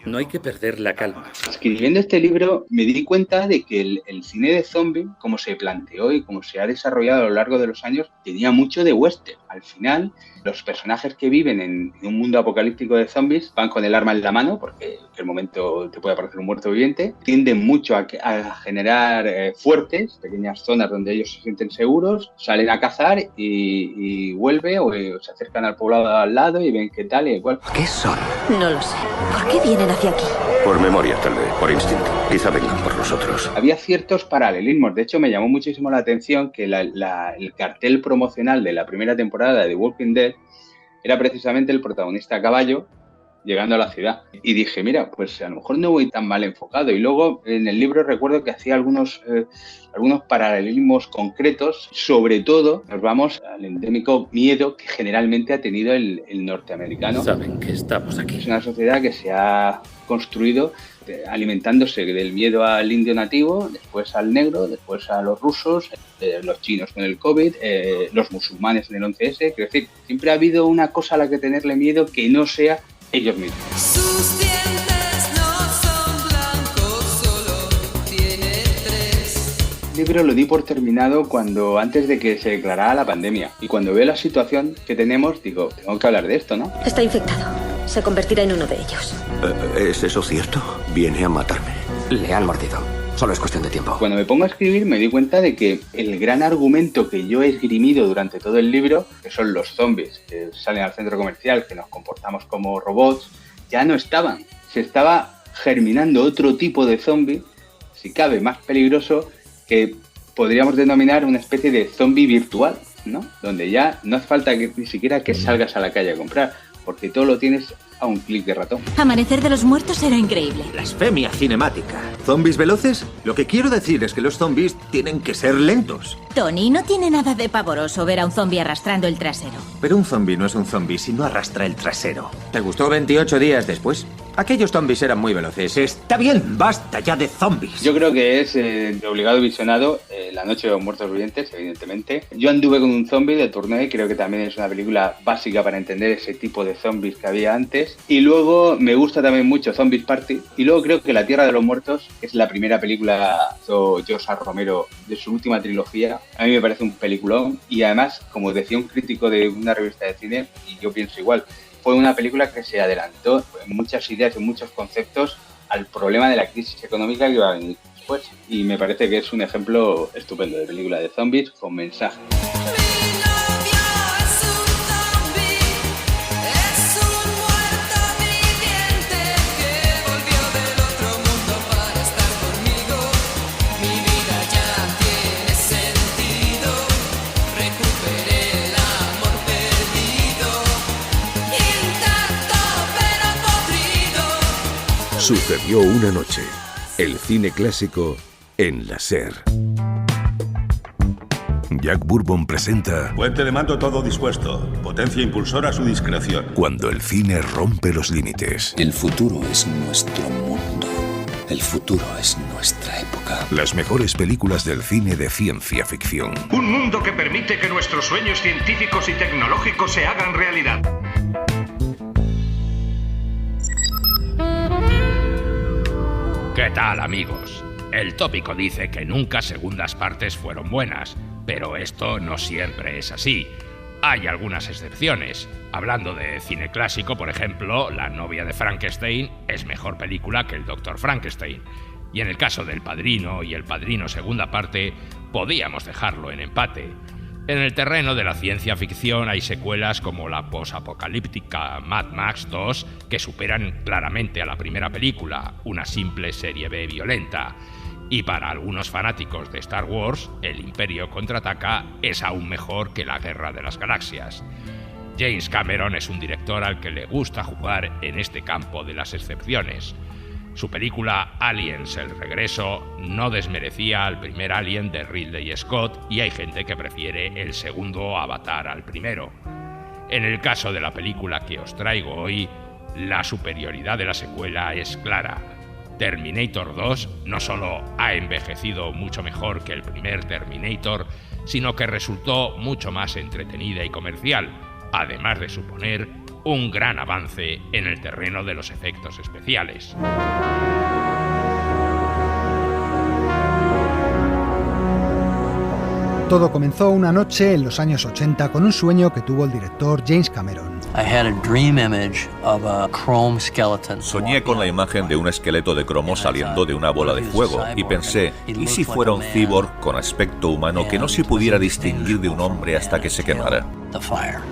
No hay que perder la calma. Escribiendo este libro me di cuenta de que el cine de zombie, como se planteó y como se ha desarrollado a lo largo de los años, tenía mucho de western. Al final, los personajes que viven en un mundo apocalíptico de zombies van con el arma en la mano, porque en el momento te puede aparecer un muerto viviente. Tienden mucho a generar fuertes, pequeñas zonas donde ellos se sienten seguros, salen a cazar y vuelven o se acercan al poblado al lado y ven qué tal y igual. ¿Qué son? No lo sé. ¿Por qué vienen hacia aquí? Por memoria, tal vez, por instinto. Quizá vengan por nosotros. Había ciertos paralelismos. De hecho, me llamó muchísimo la atención que el cartel promocional de la primera temporada de The Walking Dead era precisamente el protagonista a caballo llegando a la ciudad. Y dije, mira, pues a lo mejor no voy tan mal enfocado. Y luego en el libro recuerdo que hacía algunos paralelismos concretos. Sobre todo nos vamos al endémico miedo que generalmente ha tenido el norteamericano. Saben que estamos aquí. Es una sociedad que se ha construido alimentándose del miedo al indio nativo, después al negro, después a los rusos, los chinos con el COVID, los musulmanes en el 11S. Quiero decir, siempre ha habido una cosa a la que tenerle miedo que no sea ellos mismos. Sus dientes no son blancos, solo tiene 3. El libro lo di por terminado antes de que se declarara la pandemia. Y cuando veo la situación que tenemos, digo, tengo que hablar de esto, ¿no? Está infectado. Se convertirá en uno de ellos. ¿Es eso cierto? Viene a matarme. Le han mordido. Solo es cuestión de tiempo. Cuando me pongo a escribir me di cuenta de que el gran argumento que yo he esgrimido durante todo el libro, que son los zombies que salen al centro comercial, que nos comportamos como robots, ya no estaban. Se estaba germinando otro tipo de zombie, si cabe más peligroso, que podríamos denominar una especie de zombie virtual, ¿no? Donde ya no hace falta ni siquiera que salgas a la calle a comprar, porque todo lo tienes a un clic de ratón. Amanecer de los muertos era increíble. Blasfemia cinemática. ¿Zombies veloces? Lo que quiero decir es que los zombies tienen que ser lentos. Tony, no tiene nada de pavoroso ver a un zombie arrastrando el trasero. Pero un zombie no es un zombie si no arrastra el trasero. ¿Te gustó 28 días después? Aquellos zombies eran muy veloces. Está bien, basta ya de zombies. Yo creo que es de obligado visionado La noche de los muertos vivientes, evidentemente. Yo anduve con un zombie de Tournai, creo que también es una película básica para entender ese tipo de zombies que había antes. Y luego me gusta también mucho Zombies Party. Y luego creo que La Tierra de los Muertos es la primera película de George R. Romero de su última trilogía. A mí me parece un peliculón. Y además, como decía un crítico de una revista de cine, y yo pienso igual, fue una película que se adelantó en muchas ideas y muchos conceptos al problema de la crisis económica que iba a venir después. Y me parece que es un ejemplo estupendo de película de zombies con mensaje. Sucedió una noche. El cine clásico en la SER. Jack Bourbon presenta... Puente de mando todo dispuesto. Potencia impulsora a su discreción. Cuando el cine rompe los límites. El futuro es nuestro mundo. El futuro es nuestra época. Las mejores películas del cine de ciencia ficción. Un mundo que permite que nuestros sueños científicos y tecnológicos se hagan realidad. ¿Qué tal, amigos? El tópico dice que nunca segundas partes fueron buenas, pero esto no siempre es así. Hay algunas excepciones. Hablando de cine clásico, por ejemplo, La novia de Frankenstein es mejor película que El Dr. Frankenstein. Y en el caso del Padrino y El Padrino segunda parte, podíamos dejarlo en empate. En el terreno de la ciencia ficción hay secuelas como la posapocalíptica Mad Max 2 que superan claramente a la primera película, una simple serie B violenta. Y para algunos fanáticos de Star Wars, El Imperio contraataca es aún mejor que La Guerra de las Galaxias. James Cameron es un director al que le gusta jugar en este campo de las excepciones. Su película Aliens, el regreso, no desmerecía al primer Alien de Ridley Scott y hay gente que prefiere el segundo Avatar al primero. En el caso de la película que os traigo hoy, la superioridad de la secuela es clara. Terminator 2 no solo ha envejecido mucho mejor que el primer Terminator, sino que resultó mucho más entretenida y comercial, además de suponer un gran avance en el terreno de los efectos especiales. Todo comenzó una noche en los años 80 con un sueño que tuvo el director James Cameron. Soñé con la imagen de un esqueleto de cromo saliendo de una bola de fuego y pensé, ¿y si fuera un cyborg con aspecto humano que no se pudiera distinguir de un hombre hasta que se quemara?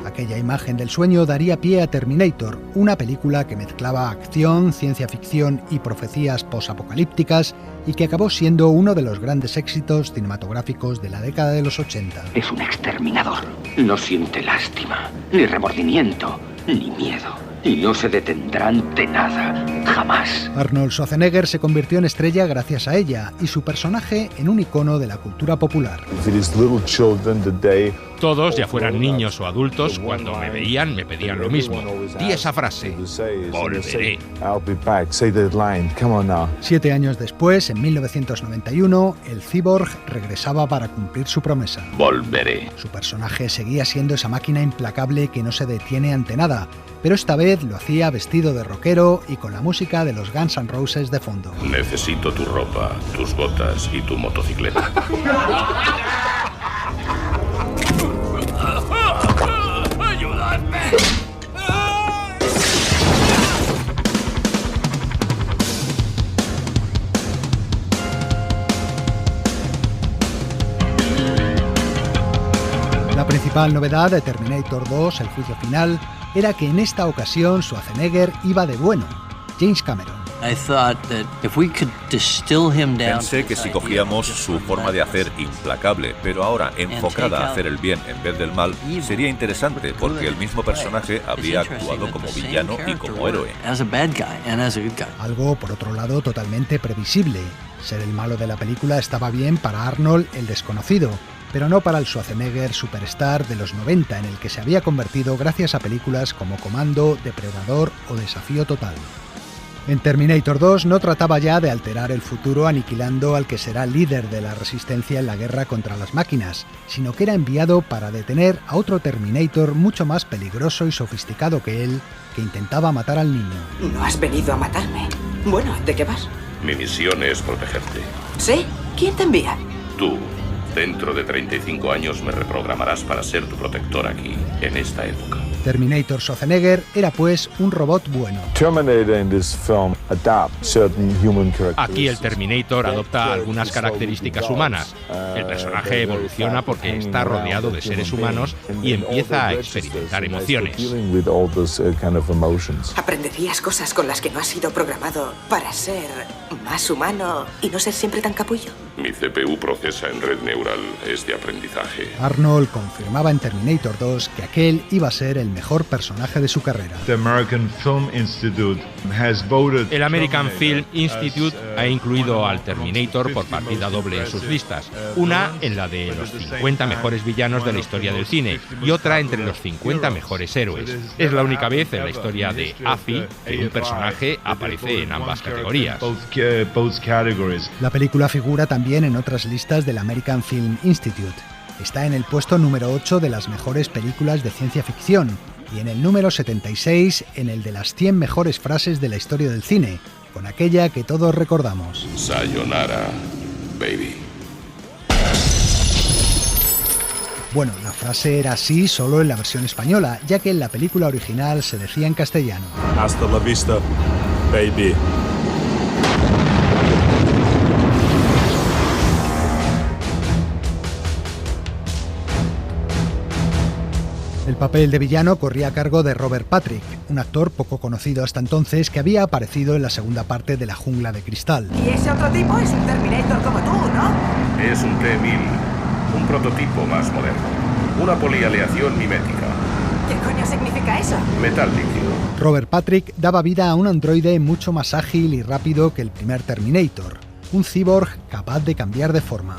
Aquella imagen del sueño daría pie a Terminator, una película que mezclaba acción, ciencia ficción y profecías posapocalípticas y que acabó siendo uno de los grandes éxitos cinematográficos de la década de los 80. Es un exterminador. No siente lástima, ni remordimiento, ni miedo. Y no se detendrá ante nada, jamás. Arnold Schwarzenegger se convirtió en estrella gracias a ella y su personaje en un icono de la cultura popular. Todos, ya fueran niños o adultos, cuando me veían me pedían lo mismo. Di esa frase: volveré. 7 años después, en 1991, el cyborg regresaba para cumplir su promesa. Volveré. Su personaje seguía siendo esa máquina implacable que no se detiene ante nada, pero esta vez lo hacía vestido de rockero y con la música de los Guns N' Roses de fondo. Necesito tu ropa, tus botas y tu motocicleta. ¡Ayúdame! La principal novedad de Terminator 2, el juicio final, era que en esta ocasión Schwarzenegger iba de bueno, James Cameron. Pensé que si cogíamos su forma de hacer implacable, pero ahora enfocada a hacer el bien en vez del mal, sería interesante porque el mismo personaje habría actuado como villano y como héroe. Algo, por otro lado, totalmente previsible. Ser el malo de la película estaba bien para Arnold el desconocido, pero no para el Schwarzenegger superstar de los 90 en el que se había convertido gracias a películas como Comando, Depredador o Desafío Total. En Terminator 2 no trataba ya de alterar el futuro aniquilando al que será líder de la resistencia en la guerra contra las máquinas, sino que era enviado para detener a otro Terminator mucho más peligroso y sofisticado que él, que intentaba matar al niño. No has venido a matarme. Bueno, ¿de qué vas? Mi misión es protegerte. ¿Sí? ¿Quién te envía? Tú, dentro de 35 años, me reprogramarás para ser tu protector aquí, en esta época. Terminator Schwarzenegger era pues un robot bueno. Aquí el Terminator adopta algunas características humanas. El personaje evoluciona porque está rodeado de seres humanos y empieza a experimentar emociones. ¿Aprenderías cosas con las que no has sido programado para ser más humano y no ser siempre tan capullo? Mi CPU procesa en red neural este aprendizaje. Arnold confirmaba en Terminator 2 que aquel iba a ser el mejor personaje de su carrera. El American Film Institute ha incluido al Terminator por partida doble en sus listas. Una en la de los 50 mejores villanos de la historia del cine y otra entre los 50 mejores héroes. Es la única vez en la historia de AFI que un personaje aparece en ambas categorías. La película figura también en otras listas del American Film Institute. Está en el puesto número 8 de las mejores películas de ciencia ficción y en el número 76 en el de las 100 mejores frases de la historia del cine, con aquella que todos recordamos. Sayonara, baby. Bueno, la frase era así solo en la versión española, ya que en la película original se decía en castellano. Hasta la vista, baby. El papel de villano corría a cargo de Robert Patrick, un actor poco conocido hasta entonces que había aparecido en la segunda parte de La Jungla de Cristal. Y ese otro tipo es un Terminator como tú, ¿no? Es un T-1000, un prototipo más moderno. Una polialeación mimética. ¿Qué coño significa eso? Metal líquido. Robert Patrick daba vida a un androide mucho más ágil y rápido que el primer Terminator, un cyborg capaz de cambiar de forma.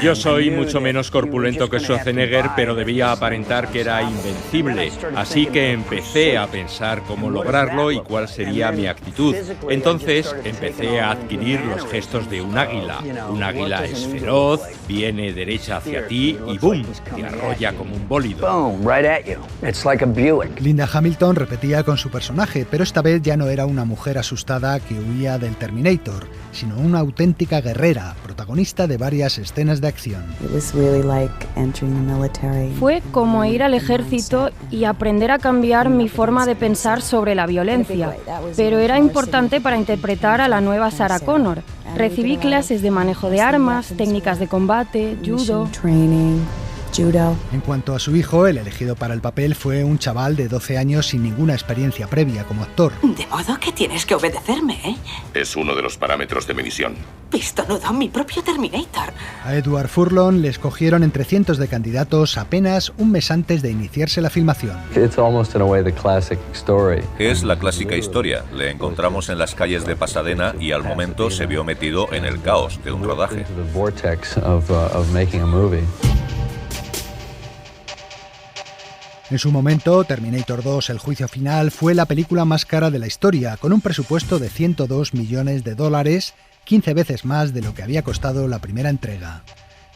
Yo soy mucho menos corpulento que Schwarzenegger, pero debía aparentar que era invencible. Así que empecé a pensar cómo lograrlo y cuál sería mi actitud. Entonces empecé a adquirir los gestos de un águila. Un águila es feroz, viene derecha hacia ti y ¡boom!, te arrolla como un bólido. Linda Hamilton repetía con su personaje, pero esta vez ya no era una mujer asustada que huía del Terminator, sino una auténtica guerrera, protagonista de varias escenas de acción. Fue como ir al ejército y aprender a cambiar mi forma de pensar sobre la violencia, pero era importante para interpretar a la nueva Sarah Connor. Recibí clases de manejo de armas, técnicas de combate, judo. En cuanto a su hijo, el elegido para el papel fue un chaval de 12 años sin ninguna experiencia previa como actor. De modo que tienes que obedecerme, ¿eh? Es uno de los parámetros de mi misión. Pistonudo, mi propio Terminator. A Edward Furlong le escogieron entre cientos de candidatos apenas un mes antes de iniciarse la filmación. Es la clásica historia. Le encontramos en las calles de Pasadena y al momento se vio metido en el caos de un rodaje. En su momento, Terminator 2, El juicio final, fue la película más cara de la historia, con un presupuesto de $102 millones, 15 veces más de lo que había costado la primera entrega.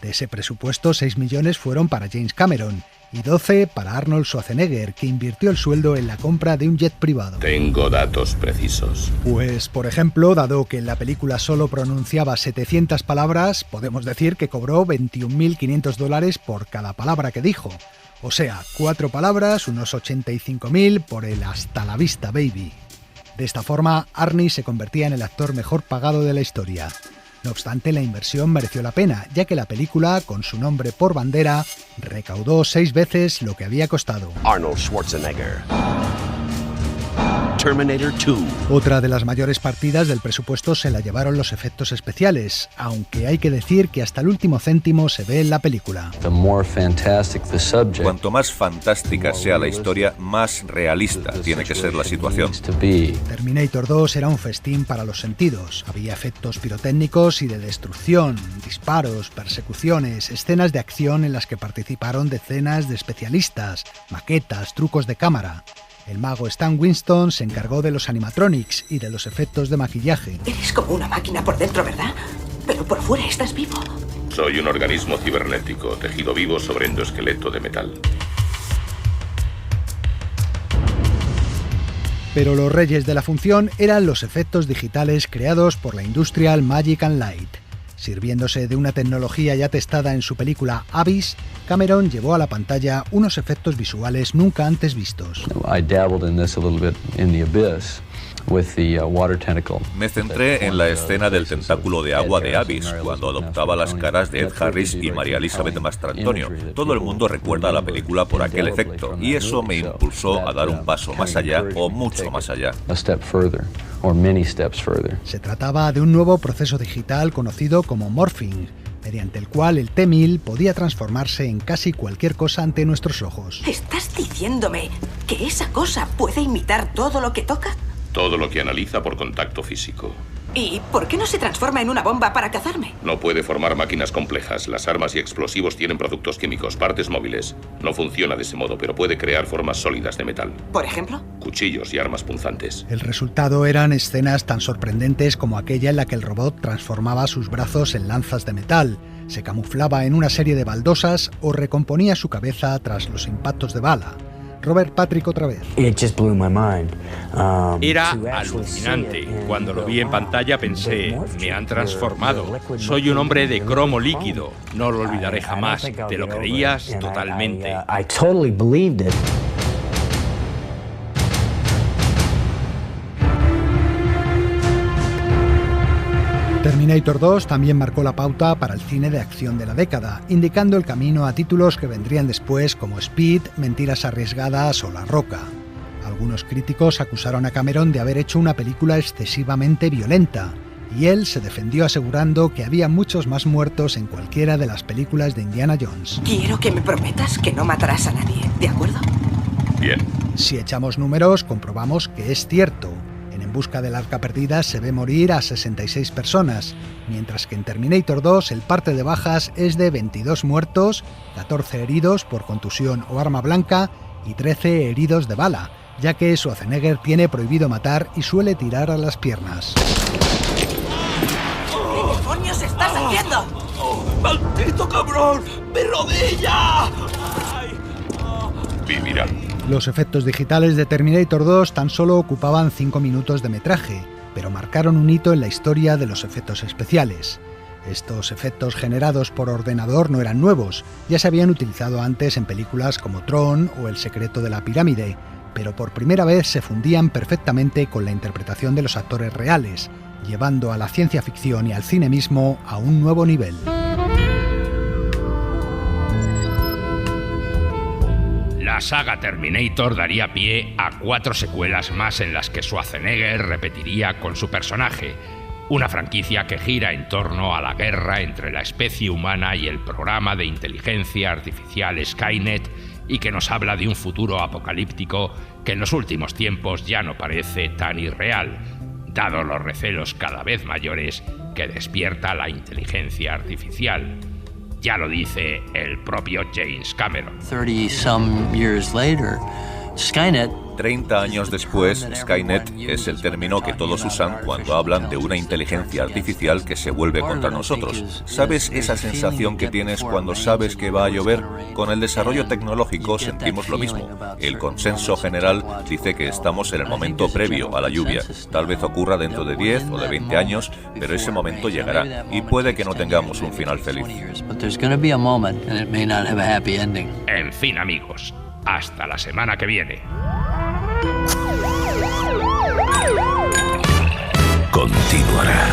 De ese presupuesto, 6 millones fueron para James Cameron y 12 para Arnold Schwarzenegger, que invirtió el sueldo en la compra de un jet privado. Tengo datos precisos. Pues, por ejemplo, dado que en la película solo pronunciaba 700 palabras, podemos decir que cobró $21.500 por cada palabra que dijo. O sea, 4 palabras, unos 85.000 por el hasta la vista, baby. De esta forma, Arnie se convertía en el actor mejor pagado de la historia. No obstante, la inversión mereció la pena, ya que la película, con su nombre por bandera, recaudó 6 veces lo que había costado. Arnold Schwarzenegger. Terminator 2. Otra de las mayores partidas del presupuesto se la llevaron los efectos especiales, aunque hay que decir que hasta el último céntimo se ve en la película. Cuanto más fantástica sea la historia, más realista tiene que ser la situación. Terminator 2 era un festín para los sentidos. Había efectos pirotécnicos y de destrucción, disparos, persecuciones, escenas de acción en las que participaron decenas de especialistas, maquetas, trucos de cámara. El mago Stan Winston se encargó de los animatronics y de los efectos de maquillaje. Eres como una máquina por dentro, ¿verdad? Pero por fuera estás vivo. Soy un organismo cibernético, tejido vivo sobre endoesqueleto de metal. Pero los reyes de la función eran los efectos digitales creados por la Industrial Magic and Light. Sirviéndose de una tecnología ya testada en su película Abyss, Cameron llevó a la pantalla unos efectos visuales nunca antes vistos. Me centré en la escena del tentáculo de agua de Abyss, cuando adoptaba las caras de Ed Harris y María Elizabeth Mastrantonio. Todo el mundo recuerda la película por aquel efecto, y eso me impulsó a dar un paso más allá, o mucho más allá. Se trataba de un nuevo proceso digital conocido como morphing, mediante el cual el T-1000 podía transformarse en casi cualquier cosa ante nuestros ojos. ¿Estás diciéndome que esa cosa puede imitar todo lo que toca? Todo lo que analiza por contacto físico. ¿Y por qué no se transforma en una bomba para cazarme? No puede formar máquinas complejas. Las armas y explosivos tienen productos químicos, partes móviles. No funciona de ese modo, pero puede crear formas sólidas de metal. ¿Por ejemplo? Cuchillos y armas punzantes. El resultado eran escenas tan sorprendentes como aquella en la que el robot transformaba sus brazos en lanzas de metal, se camuflaba en una serie de baldosas o recomponía su cabeza tras los impactos de bala. Robert Patrick otra vez. Era alucinante. Cuando lo vi en pantalla pensé, me han transformado. Soy un hombre de cromo líquido. No lo olvidaré jamás. Te lo creías totalmente. Terminator 2 también marcó la pauta para el cine de acción de la década, indicando el camino a títulos que vendrían después como Speed, Mentiras arriesgadas o La Roca. Algunos críticos acusaron a Cameron de haber hecho una película excesivamente violenta, y él se defendió asegurando que había muchos más muertos en cualquiera de las películas de Indiana Jones. Quiero que me prometas que no matarás a nadie, ¿de acuerdo? Bien. Si echamos números, comprobamos que es cierto. En Busca del Arca Perdida se ve morir a 66 personas, mientras que en Terminator 2 el parte de bajas es de 22 muertos, 14 heridos por contusión o arma blanca y 13 heridos de bala, ya que Schwarzenegger tiene prohibido matar y suele tirar a las piernas. ¿Qué demonios estás haciendo? ¡Maldito cabrón! ¡Mi rodilla! Vivirá. Los efectos digitales de Terminator 2 tan solo ocupaban 5 minutos de metraje, pero marcaron un hito en la historia de los efectos especiales. Estos efectos generados por ordenador no eran nuevos, ya se habían utilizado antes en películas como Tron o El secreto de la pirámide, pero por primera vez se fundían perfectamente con la interpretación de los actores reales, llevando a la ciencia ficción y al cine mismo a un nuevo nivel. La saga Terminator daría pie a 4 secuelas más en las que Schwarzenegger repetiría con su personaje. Una franquicia que gira en torno a la guerra entre la especie humana y el programa de inteligencia artificial Skynet y que nos habla de un futuro apocalíptico que en los últimos tiempos ya no parece tan irreal, dado los recelos cada vez mayores que despierta la inteligencia artificial. Ya lo dice el propio James Cameron. 30-some years later, Skynet 30 años después, Skynet es el término que todos usan cuando hablan de una inteligencia artificial que se vuelve contra nosotros. ¿Sabes esa sensación que tienes cuando sabes que va a llover? Con el desarrollo tecnológico sentimos lo mismo. El consenso general dice que estamos en el momento previo a la lluvia. Tal vez ocurra dentro de 10 o de 20 años, pero ese momento llegará y puede que no tengamos un final feliz. En fin, amigos, hasta la semana que viene. Continuará.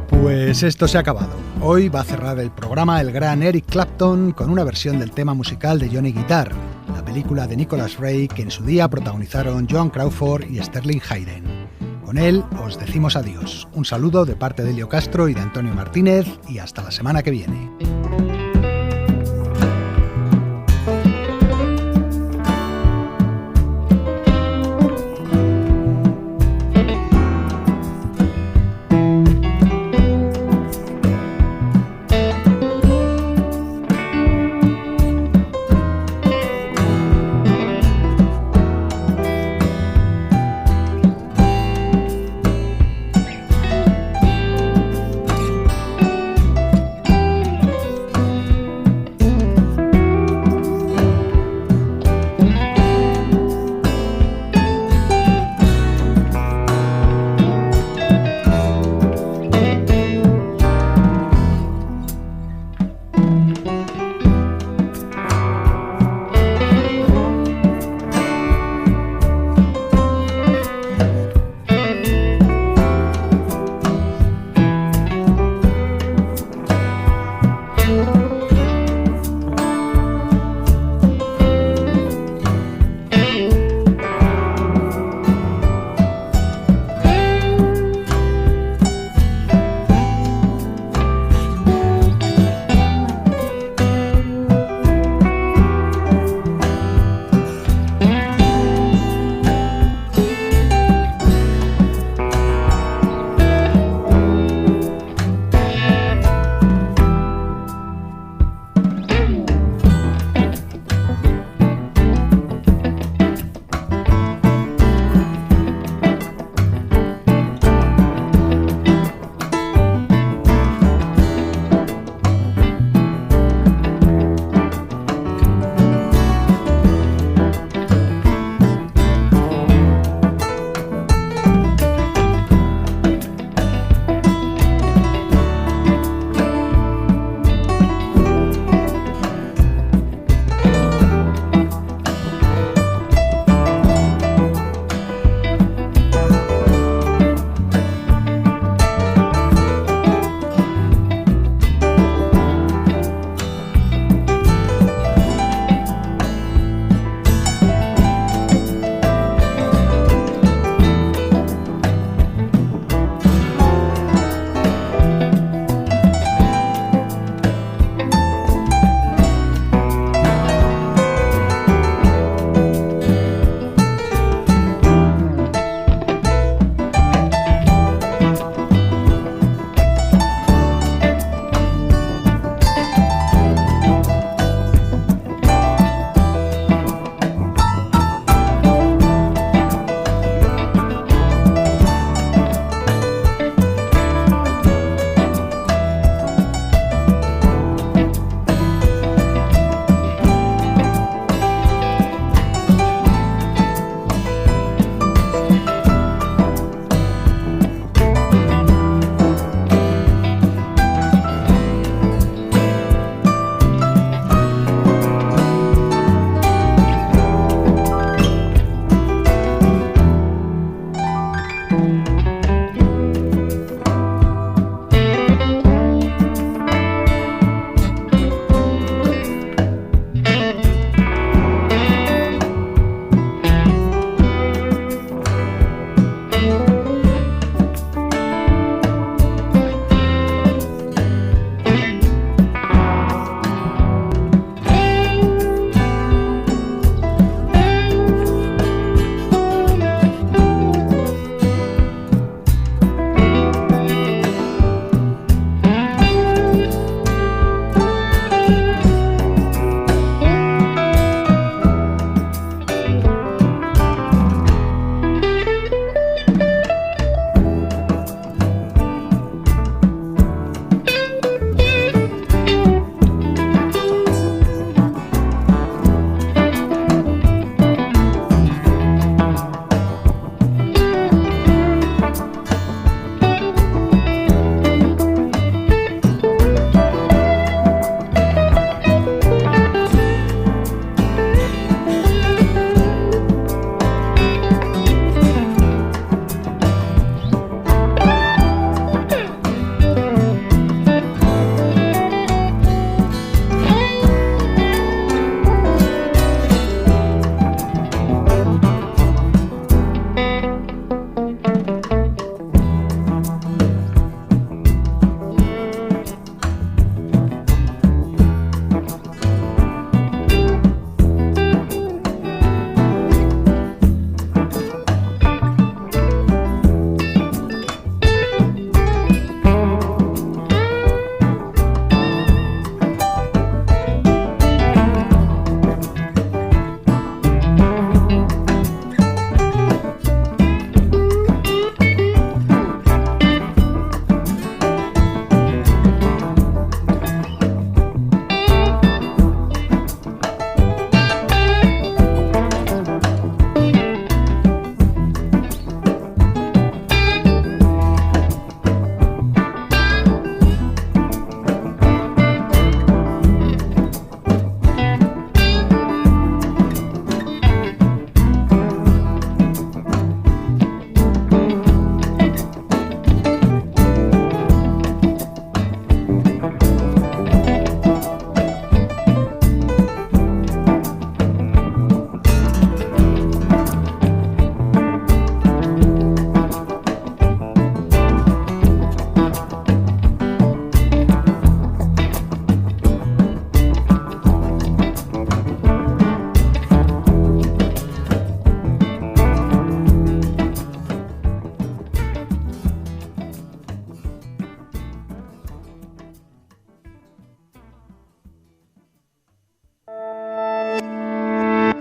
Pues esto se ha acabado. Hoy va a cerrar el programa el gran Eric Clapton con una versión del tema musical de Johnny Guitar, la película de Nicholas Ray que en su día protagonizaron Joan Crawford y Sterling Hayden. Con él os decimos adiós. Un saludo de parte de Elio Castro y de Antonio Martínez y hasta la semana que viene.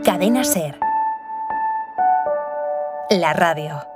Cadena SER. La radio.